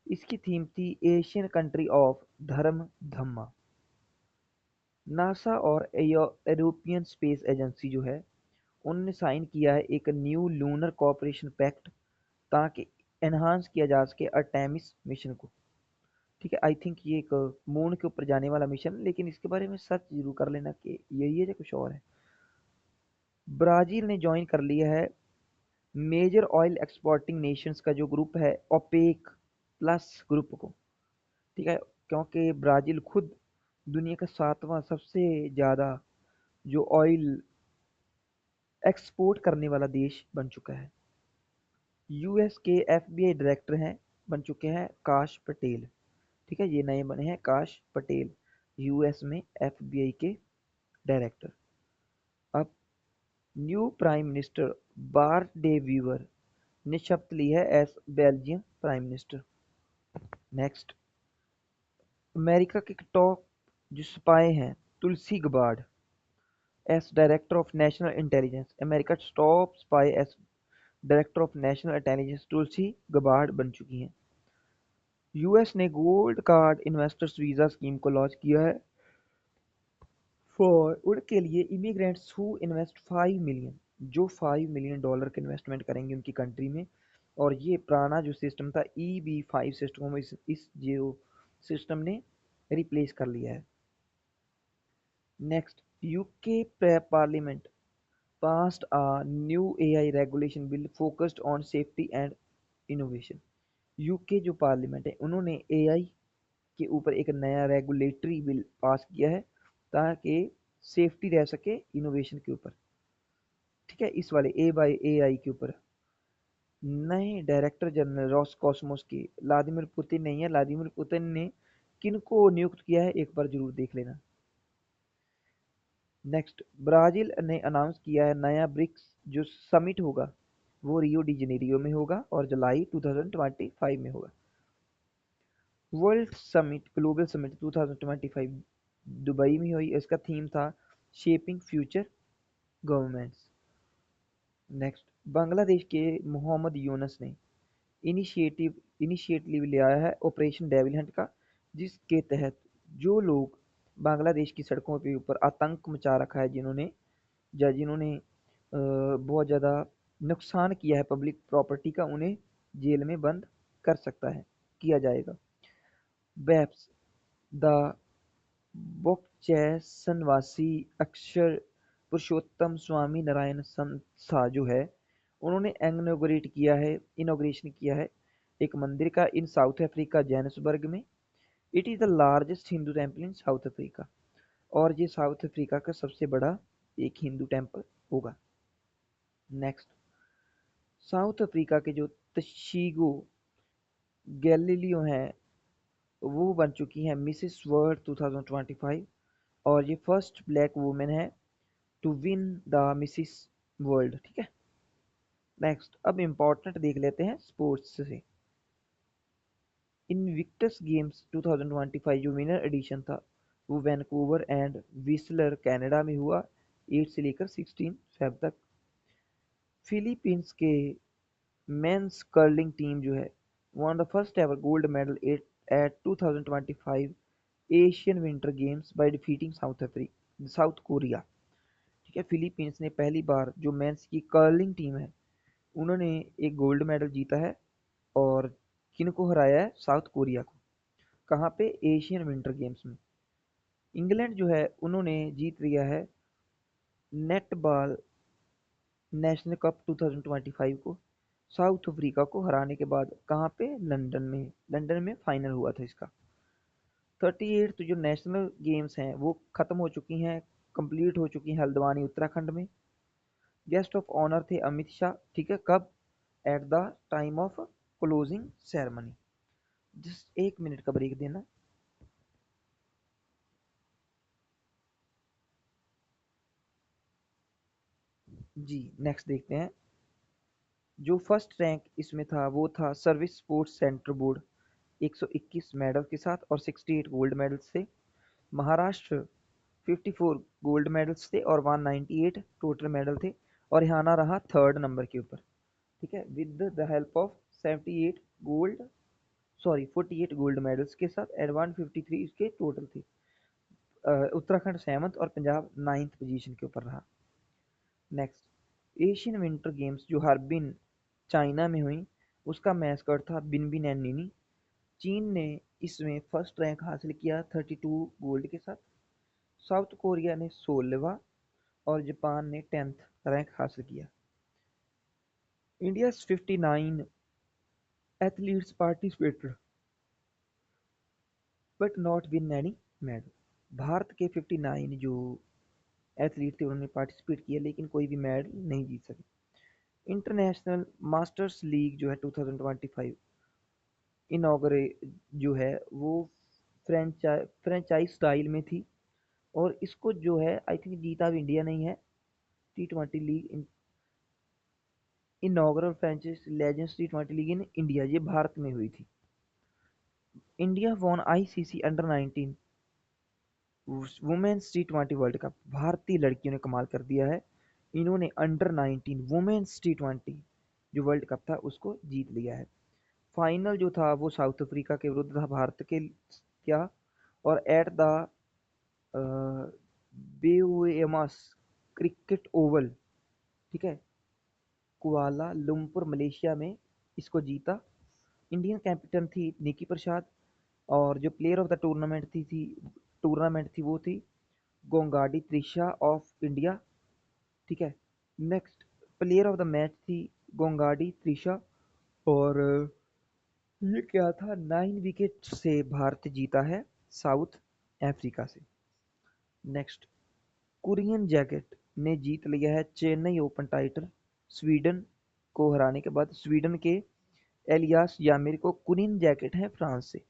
S1: इसकी थीम थी एशियन कंट्री ऑफ धर्म धम्मा। नासा और यूरोपियन स्पेस एजेंसी जो है उनने साइन किया है एक न्यू लूनर कोऑपरेशन पैक्ट, ताकि एनहांस किया जा सके अर्टेमिस मिशन को। ठीक है, आई थिंक ये एक मून के ऊपर जाने वाला मिशन, लेकिन इसके बारे में सर्च जरूर कर लेना कि यही है या कुछ और है। ब्राजील ने ज्वाइन कर लिया है मेजर ऑयल एक्सपोर्टिंग नेशंस का जो ग्रुप है, ओपेक प्लस ग्रुप को। ठीक है, क्योंकि ब्राजील खुद दुनिया का सातवां सबसे ज़्यादा जो ऑयल एक्सपोर्ट करने वाला देश बन चुका है। यूएस के एफबीआई डायरेक्टर हैं, बन चुके हैं काश पटेल। ठीक है, ये नए बने हैं काश पटेल, यूएस में एफबीआई के डायरेक्टर। अब new prime minister Bart De Wever ने शपथ ली है as Belgium prime minister. Next, America के टॉप जो स्पाई हैं Tulsi Gabbard as director of national intelligence. America top spy as director of national intelligence Tulsi Gabbard बन चुकी हैं। यूएस ने gold card investors visa scheme को launch किया है फॉर उनके लिए इमिग्रेंट्स हु इन्वेस्ट 5 मिलियन, जो $5 मिलियन के इन्वेस्टमेंट करेंगे उनकी कंट्री में। और ये पुराना जो सिस्टम था EB-5 सिस्टम, इस जो सिस्टम ने रिप्लेस कर लिया है। Next, UK parliament passed a new AI regulation bill focused on safety and innovation। UK जो पार्लियामेंट है उन्होंने एआई के ऊपर एक नया रेगुलेटरी बिल पास किया है ताकि सेफ्टी रह सके इनोवेशन के ऊपर। ठीक है, इस वाले ए बाई ए आई के ऊपर। नए डायरेक्टर जनरल रॉसकॉस्मोस के व्लादिमीर पुतिन नहीं है। व्लादिमीर पुतिन ने किनको नियुक्त किया है एक बार जरूर देख लेना। नेक्स्ट, ब्राजील ने अनाउंस किया है नया ब्रिक्स जो समिट होगा वो रियो डी जनेरियो में होगा और जुलाई 2025 में होगा। World summit global summit 2025 Dubai में हुई, इसका थीम था shaping future governments. Next, Bangladesh के मोहम्मद यूनुस ने इनिशिएटिव लिया है ऑपरेशन डेविल हंट का, जिसके तहत जो लोग बांग्लादेश की सड़कों के ऊपर आतंक मचा रखा है, जिन्होंने बहुत ज़्यादा नुकसान किया है पब्लिक प्रॉपर्टी का, उन्हें जेल में बंद कर सकता है, किया जाएगा। बैप्स द बोकचैसनवासी अक्षर पुरुषोत्तम स्वामी नारायण संस्था जो है, उन्होंने इनोग्रेशन किया है एक मंदिर का इन साउथ अफ्रीका जोहान्सबर्ग में। It is the largest Hindu temple in south Africa, और ये साउथ अफ्रीका का सबसे बड़ा एक हिंदू टेम्पल होगा। नेक्स्ट, साउथ अफ्रीका के जो तशीगो गैलीलियो हैं वो बन चुकी हैं मिसिस वर्ल्ड 2025, और ये फर्स्ट ब्लैक वुमेन है to win the Mrs world. ठीक है, नेक्स्ट, अब इम्पोर्टेंट देख लेते हैं स्पोर्ट्स से। इनविक्टस गेम्स 2025 जो विनर एडिशन था वो वैनकूवर एंड विस्लर कनाडा में हुआ 8 से लेकर 16 फेब तक। फिलीपींस के मेंस कर्लिंग टीम जो है one the first ever gold medal at 2025 Asian winter games by defeating south Korea. ठीक है, फिलीपींस ने पहली बार जो मेंस की कर्लिंग टीम है उन्होंने एक गोल्ड मेडल जीता है, और किनको हराया है? साउथ कोरिया को। कहाँ पे? एशियन विंटर गेम्स में। इंग्लैंड जो है उन्होंने जीत लिया है नेटबॉल नेशनल कप 2025 को साउथ अफ्रीका को हराने के बाद। कहाँ पे? लंदन में फाइनल हुआ था इसका। 38 जो नेशनल गेम्स हैं वो ख़त्म हो चुकी हैं, कंप्लीट हो चुकी हैं हल्द्वानी उत्तराखंड में। गेस्ट ऑफ ऑनर थे अमित शाह। ठीक है, कब? At the time of closing ceremony. Just 1 minute का ब्रेक देना। जी, नेक्स्ट देखते हैं। जो फर्स्ट रैंक इसमें था वो था service sports centre board 121 medal के साथ और 68 गोल्ड मेडल्स थे। महाराष्ट्र 54 गोल्ड मेडल्स थे और 198 टोटल मेडल थे, और हरियाणा रहा थर्ड नंबर के ऊपर। ठीक है, with the help of 48 gold medals के साथ एंड 153 इसके टोटल थे। उत्तराखंड 7th और पंजाब 9th पोजीशन के ऊपर रहा। नेक्स्ट, एशियन विंटर गेम्स जो हार्बिन चाइना में हुई, उसका मैस्कट था बिनबिन एंड निनी। चीन ने इसमें फर्स्ट रैंक हासिल किया 32 गोल्ड के साथ। साउथ कोरिया ने 16वां और जापान ने 10th रैंक हासिल किया। India 59 athletes participated but not win any medal. Bharat के 59 जो एथलीट थे उन्होंने पार्टिसिपेट किया लेकिन कोई भी मेडल नहीं जीत सके। इंटरनेशनल मास्टर्स लीग जो है 2025 इनॉग्रेट जो है वो फ्रेंचाइज स्टाइल में थी और इसको जो है आई थिंक जीता भी इंडिया नहीं है। T20 league inaugural franchise legends T20 league in India ये भारत में हुई थी। India won ICC under 19 women's T20 world cup. भारतीय लड़कियों ने कमाल कर दिया है, इन्होंने अंडर 19 वुमेन्स T20 जो वर्ल्ड कप था उसको जीत लिया है। फाइनल जो था वो साउथ अफ्रीका के विरुद्ध था भारत के क्या, और एट द बेउएमास क्रिकेट ओवल, ठीक है, कुआला लुम्पुर मलेशिया में इसको जीता। इंडियन कैप्टन थी निकी प्रसाद और जो प्लेयर ऑफ द टूर्नामेंट थी वो थी गोंगाडी त्रिशा ऑफ इंडिया, ठीक है। Next player of the match थी गोंगाडी त्रिशा और ये क्या था, 9 विकेट से भारत जीता है साउथ अफ्रीका से। नेक्स्ट कुरियन जैकेट ने जीत लिया है चेन्नई ओपन टाइटल स्वीडन को हराने के बाद। स्वीडन के एलियास यामिर को कुरियन जैकेट है फ्रांस से।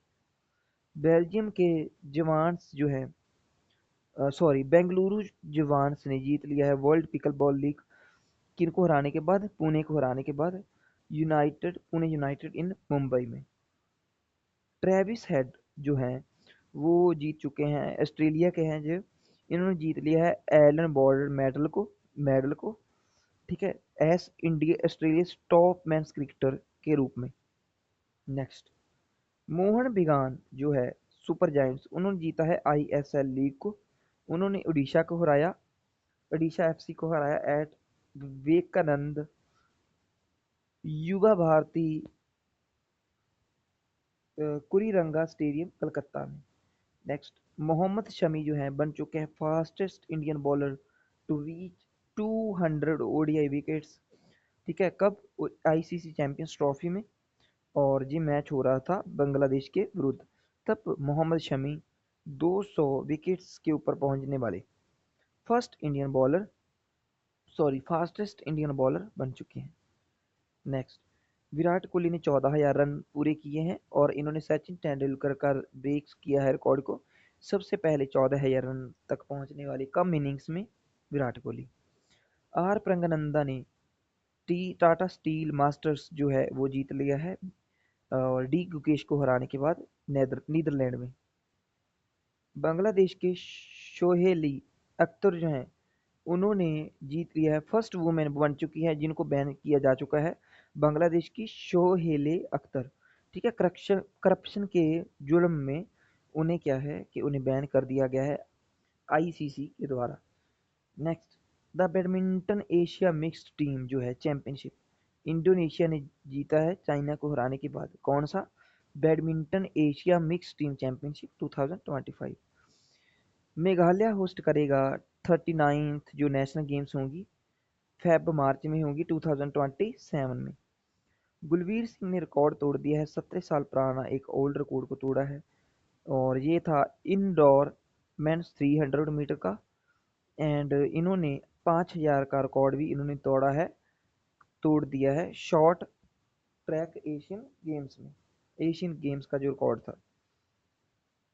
S1: बेल्जियम के जवान्स जो है बेंगलुरु जवान्स ने जीत लिया है वर्ल्ड पिकल बॉल लीग किनको हराने के बाद, पुणे को हराने के बाद। पुणे यूनाइटेड इन मुंबई में। ट्रेविस हेड जो हैं वो जीत चुके हैं, ऑस्ट्रेलिया के हैं जो, इन्होंने जीत लिया है एलन बॉर्डर मेडल को, ठीक है, S India Australia top men's cricketer के रूप में। नेक्स्ट मोहन बिगान जो है सुपर जायंट्स, उन्होंने जीता है ISL लीग को। उन्होंने उड़ीसा FC को हराया एट विवेकानंद युवा भारती कुरीरंगा स्टेडियम कलकत्ता में। नेक्स्ट मोहम्मद शमी जो हैं बन चुके हैं fastest Indian bowler to reach 200 ODI wickets, ठीक है, कब, ICC चैंपियंस ट्रॉफी में, और ये मैच हो रहा था बांग्लादेश के विरुद्ध, तब मोहम्मद शमी 200 विकेट्स के ऊपर पहुंचने वाले फास्टेस्ट इंडियन बॉलर बन चुके हैं। नेक्स्ट विराट कोहली ने 14,000 रन पूरे किए हैं और इन्होंने सचिन तेंदुलकर का ब्रेक किया है रिकॉर्ड को। सबसे पहले 14,000 रन तक पहुंचने वाले कम इनिंग्स में विराट कोहली। आर प्रगनंदा ने टाटा स्टील मास्टर्स जो है वो जीत लिया है और डी गुकेश को हराने के बाद नीदरलैंड में। बांग्लादेश के शोहेली अख्तर जो हैं उन्होंने जीत लिया है, फर्स्ट वुमेन बन चुकी है जिनको बैन किया जा चुका है, बांग्लादेश की शोहेले अख्तर, ठीक है। करप्शन के जुर्म में उन्हें क्या है कि उन्हें बैन कर दिया गया है ICC के द्वारा। Next the badminton Asia mixed team जो है चैंपियनशिप इंडोनेशिया ने जीता है चाइना को हराने के बाद। कौन सा, badminton Asia mixed team championship 2025। Meghalaya host करेगा 39th जो नेशनल गेम्स होंगी मार्च में होंगी 2027 में। गुलवीर सिंह ने रिकॉर्ड तोड़ दिया है, 17 साल पुराना एक ओल्ड रिकॉर्ड को तोड़ा है और ये था इनडोर मेंस 300 मीटर का, एंड इन्होंने 5,000 का रिकॉर्ड भी इन्होंने तोड़ दिया है शॉर्ट ट्रैक एशियन गेम्स का जो रिकॉर्ड था।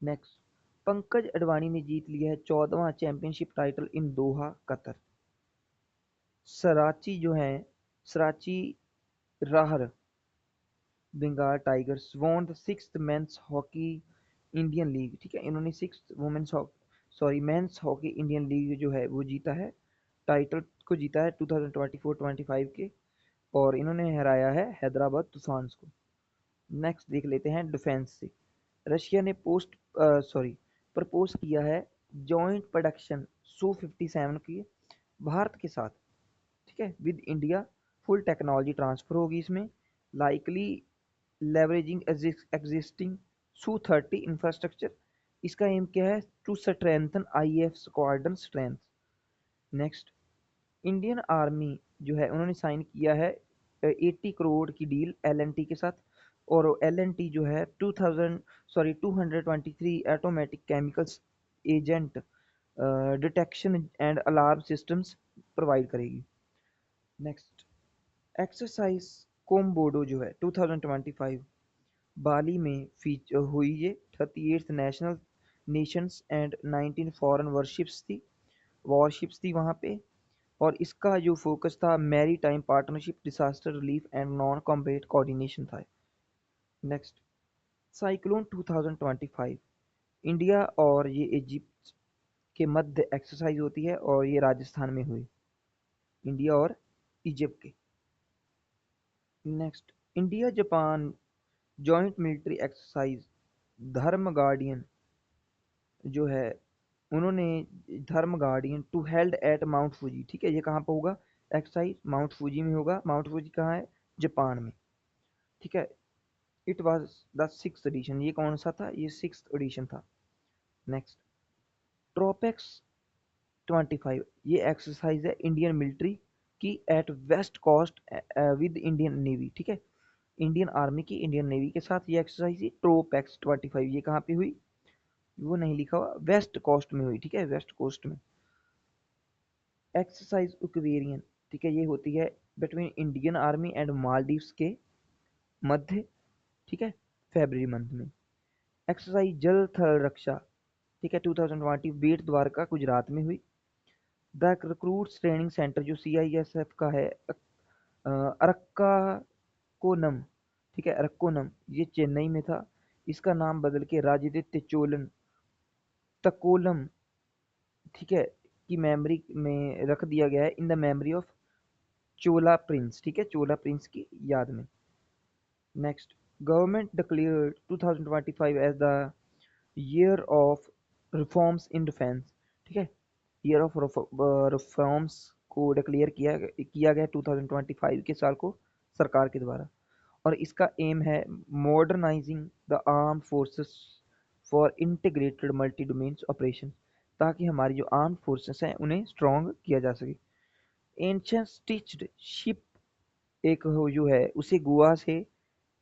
S1: नेक्स्ट पंकज अडवाणी ने जीत लिया है 14वां championship title in Doha Qatar. Shrachi Rarh Bengal tigers won the 6th men's hockey Indian league, ठीक है, इन्होंने 6th men's hockey Indian league जो है वो जीता है, टाइटल को जीता है 2024-25 के, और इन्होंने हराया है हैदराबाद तूफान्स को। नेक्स्ट देख लेते हैं डिफेंस से। रशिया ने प्रपोज किया है जॉइंट प्रोडक्शन Su-57 की भारत के साथ, ठीक है, with India. Full technology transfer होगी इसमें, likely leveraging existing Su-30 infrastructure, इसका एम क्या है? To strengthen IAF squadron strength. Next, Indian army जो है उन्होंने साइन किया है 80 करोड़ की डील एलएनटी के साथ, और एलएनटी जो है 223 automatic chemicals agent detection and alarm systems provide करेगी। नेक्स्ट, एक्सरसाइज कोमबोडो जो है 2025 बाली में हुई, ये 38th national nations and 19 foreign warships थी वहाँ पे, और इसका जो फोकस था maritime partnership, disaster relief and non combat coordination था। नेक्स्ट, साइक्लोन 2025 इंडिया और ये इजिप्ट के मध्य एक्सरसाइज होती है, और ये राजस्थान में हुई, इंडिया और इजिप्ट के। Next, India Japan joint military exercise Dharma guardian जो है उन्होंने Dharma guardian to held at mount Fuji, ठीक है, ये कहाँ पर होगा? एक्सरसाइज माउंट फूजी में होगा। माउंट फूजी कहाँ है? जापान में, ठीक है। It was the 6th addition, ये कौन सा था? ये 6th एडिशन था। नेक्स्ट, ट्रोपेक्स 25 ये एक्सरसाइज है इंडियन मिलिट्री की at west coast with Indian navy, ठीक है, इंडियन आर्मी की इंडियन नेवी के साथ ये एक्सरसाइज थी। ट्रोपेक्स 25 ये कहाँ पे हुई? वो नहीं लिखा हुआ, वेस्ट कोस्ट में हुई, ठीक है, वेस्ट कोस्ट में। एक्सरसाइज उक्वेरियन, ठीक है, ये होती है between Indian army and Maldives के मध्य, ठीक है, फरवरी मंथ में। एक्सरसाइज जल थल रक्षा, ठीक है, 2020 बेट द्वारका गुजरात में हुई। द रिक्रूट्स ट्रेनिंग सेंटर जो सीआईएसएफ का है अरक्काकोनम, ठीक है, अरक्कोनम, ये चेन्नई में था। इसका नाम बदल के राजदित्य चोलन तकोलम, ठीक है, की मेमोरी में रख दिया गया है, in the memory of Chola prince, ठीक है, चोला प्रिंस की याद में। Next, government declared 2025 as the year of reforms in defence, ठीक है, ईयर ऑफ रिफॉर्म्स को डिक्लेयर किया गया 2025 के साल को सरकार के द्वारा, और इसका एम है modernising the arm forces for integrated multi domains operation, ताकि हमारी जो आर्म फोर्सेस हैं उन्हें स्ट्रॉन्ग किया जा सके। एंशियंट स्टिच्ड शिप एक जो है उसे गोवा से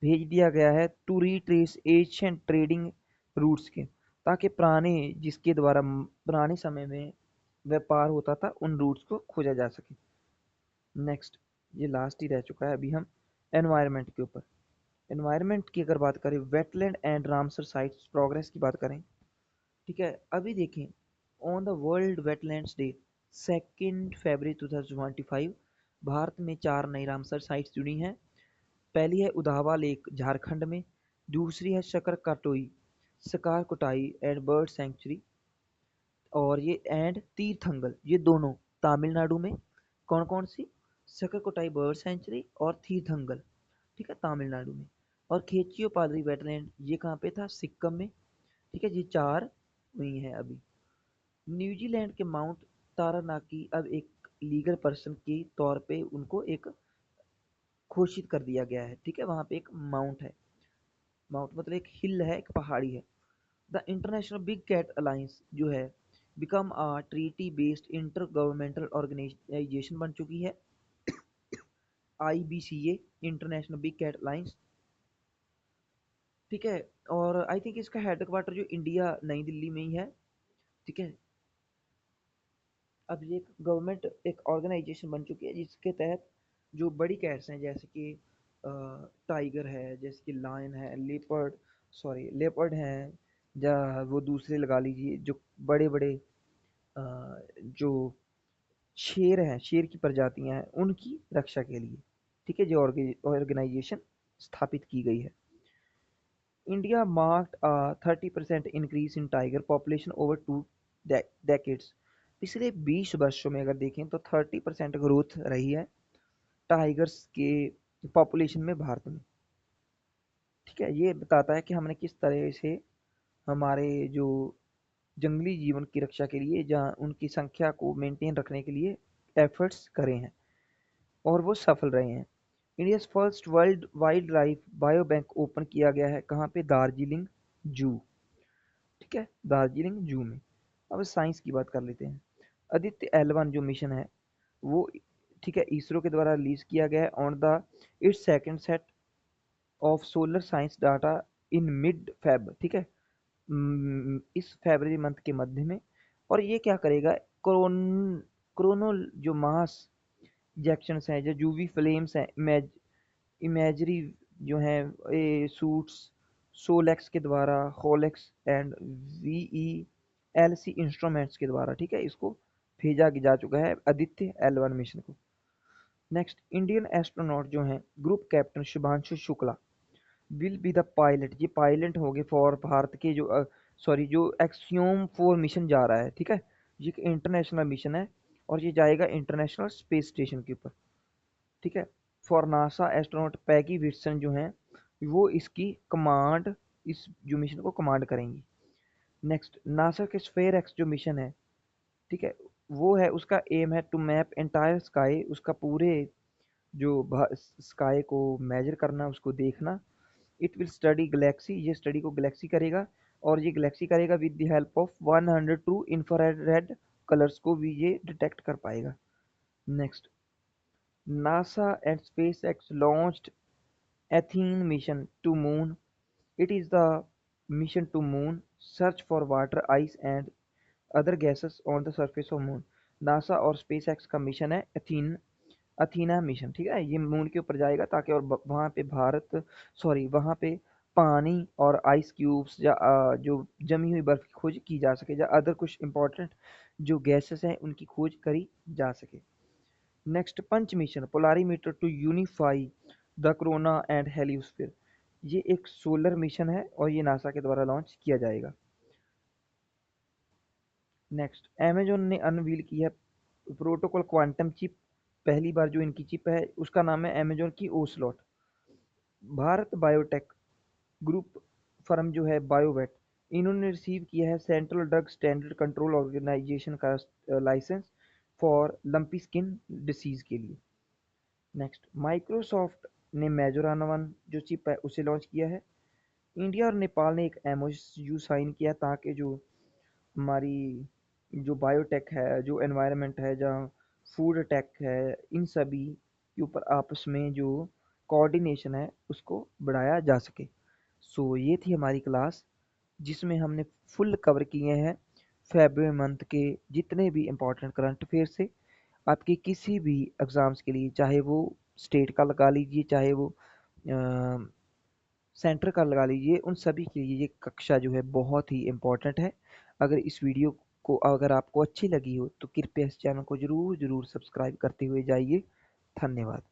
S1: भेज दिया गया है to retrace Asian trading routes के, ताकि जिसके द्वारा पुराने समय में व्यापार होता था उन रूट्स को खोजा जा सके। नेक्स्ट, ये लास्ट ही रह चुका है, अभी हम एनवायरनमेंट के ऊपर। एनवायरनमेंट की अगर बात करें, wetland and Ramsar sites progress की बात करें, ठीक है, अभी देखें, on the world wetlands day 2 फरवरी 2025 भारत में 4 नई रामसर साइट्स जुड़ी हैं। पहली है उदावा लेक झारखंड में, दूसरी है सकार कोटाई एंड बर्ड सेंचुरी, और ये एंड तीर्थंगल, ये दोनों तमिलनाडु में। कौन कौन सी? सकर कोटाई बर्ड सेंचुरी और तीर्थंगल, ठीक है, तमिलनाडु में। और खेचियो पादरी वेटलैंड ये कहाँ पे था? सिक्किम में, ठीक है, ये 4 हुई हैं अभी। न्यूजीलैंड के माउंट तारानाकी अब एक लीगल पर्सन के तौर पे उनको एक घोषित कर दिया गया है, ठीक है, वहाँ पे एक माउंट है, माउंट मतलब एक हिल है, एक पहाड़ी है। The international big cat alliance जो है become a treaty based inter governmental organisation बन चुकी है, IBCA, international big cat alliance, ठीक है। और आई थिंक इसका हेडक्वार्टर जो इंडिया नई दिल्ली में ही है, ठीक है। अब ये गवर्नमेंट एक ऑर्गेनाइजेशन बन चुकी है जिसके तहत जो बड़ी कैट्स हैं, जैसे कि टाइगर है, जैसे कि लायन है, लेपर्ड हैं, या वो दूसरे लगा लीजिए जो बड़े बड़े जो शेर हैं, शेर की प्रजातियां हैं, उनकी रक्षा के लिए, ठीक है, जो ऑर्गेनाइजेशन स्थापित की गई है। India marked a 30% increase in tiger population over 2 decades। पिछले 20 वर्षों में अगर देखें तो 30% ग्रोथ रही है टाइगर्स के पॉपुलेशन में भारत में, ठीक है। ये बताता है कि हमने किस तरह से हमारे जो जंगली जीवन की रक्षा के लिए, जहाँ उनकी संख्या को मेंटेन रखने के लिए एफर्ट्स करे हैं, और वो सफल रहे हैं। India first world wild life bio bank open किया गया है, कहाँ पे? दार्जिलिंग जू, ठीक है, दार्जिलिंग जू में। अब साइंस की बात कर लेते हैं। आदित्य L1 जो मिशन है वो, ठीक है, इसरो के द्वारा रिलीज किया गया है on the it's second set of solar science data in mid Feb, ठीक है, इस फरवरी मंथ के मध्य में। और ये क्या करेगा, क्रोन क्रोनो जो मास इंजेक्शंस हैं, जो यूवी फ्लेम्स हैं, इमेजरी जो हैं, सूट्स सोलेक्स के द्वारा, होलेक्स एंड VELC इंस्ट्रूमेंट्स के द्वारा, ठीक है, इसको भेजा जा चुका है आदित्य L1 मिशन को। नेक्स्ट, इंडियन एस्ट्रोनॉट जो हैं group captain Shubhanshu Shukla will be the pilot, ये पायलट होंगे फॉर भारत के जो सॉरी जो एक्सियोम 4 मिशन जा रहा है, ठीक है, ये एक इंटरनेशनल मिशन है और ये जाएगा इंटरनेशनल स्पेस स्टेशन के ऊपर, ठीक है। For NASA astronaut Peggy Wilson जो हैं वो इसकी कमांड, इस जो मिशन को कमांड करेंगी। नेक्स्ट, नासा के स्फेयर एक्स जो मिशन है, ठीक है, वो है, उसका एम है टू मैप एंटायर स्काई, उसका पूरे जो स्काई को मेजर करना, उसको देखना। इट विल स्टडी गैलेक्सी, ये स्टडी को गैलेक्सी करेगा, और ये गैलेक्सी करेगा with the help of 102 infrared colours को भी ये डिटेक्ट कर पाएगा। Next, NASA and SpaceX launched Athene mission to Moon. It is the mission to Moon, search for water, ice and other gases on the surface of Moon. NASA और SpaceX का mission है Athena mission, ठीक है, ये moon के ऊपर जाएगा ताकि और वहाँ पे वहाँ पे पानी और आइस क्यूब्स या जो जमी हुई बर्फ की खोज की जा सके, या अदर कुछ इंपॉर्टेंट जो गैसेस हैं उनकी खोज करी जा सके। Next, PUNCH mission polarimeter to unify the corona and heliosphere, ये एक सोलर मिशन है और ये नासा के द्वारा लॉन्च किया जाएगा। नेक्स्ट, अमेजोन ने अनवील की है प्रोटोकॉल क्वांटम चिप, पहली बार जो इनकी चिप है उसका नाम है अमेजोन की ocelot. Bharat Biotech group firm जो है बायोवेट, इन्होंने रिसीव किया है central drug standard control organisation का licence for lumpy skin disease के लिए। नेक्स्ट, माइक्रोसॉफ्ट ने मेजोरान वन जो चिप है उसे लॉन्च किया है। इंडिया और नेपाल ने एक MOU साइन किया ताकि जो हमारी जो बायोटेक है, जो एनवायरनमेंट है, जहाँ फूड टेक है, इन सभी के ऊपर आपस में जो कोऑर्डिनेशन है उसको बढ़ाया जा सके। सो ये थी हमारी क्लास जिसमें हमने फुल कवर किए हैं फरवरी मंथ के जितने भी इम्पोर्टेंट करंट अफेयर से आपके किसी भी एग्ज़ाम्स के लिए, चाहे वो स्टेट का लगा लीजिए, चाहे वो सेंटर का लगा लीजिए, उन सभी के लिए ये कक्षा जो है बहुत ही इम्पोर्टेंट है। अगर इस वीडियो को अगर आपको अच्छी लगी हो तो कृपया इस चैनल को ज़रूर ज़रूर सब्सक्राइब करते हुए जाइए। धन्यवाद।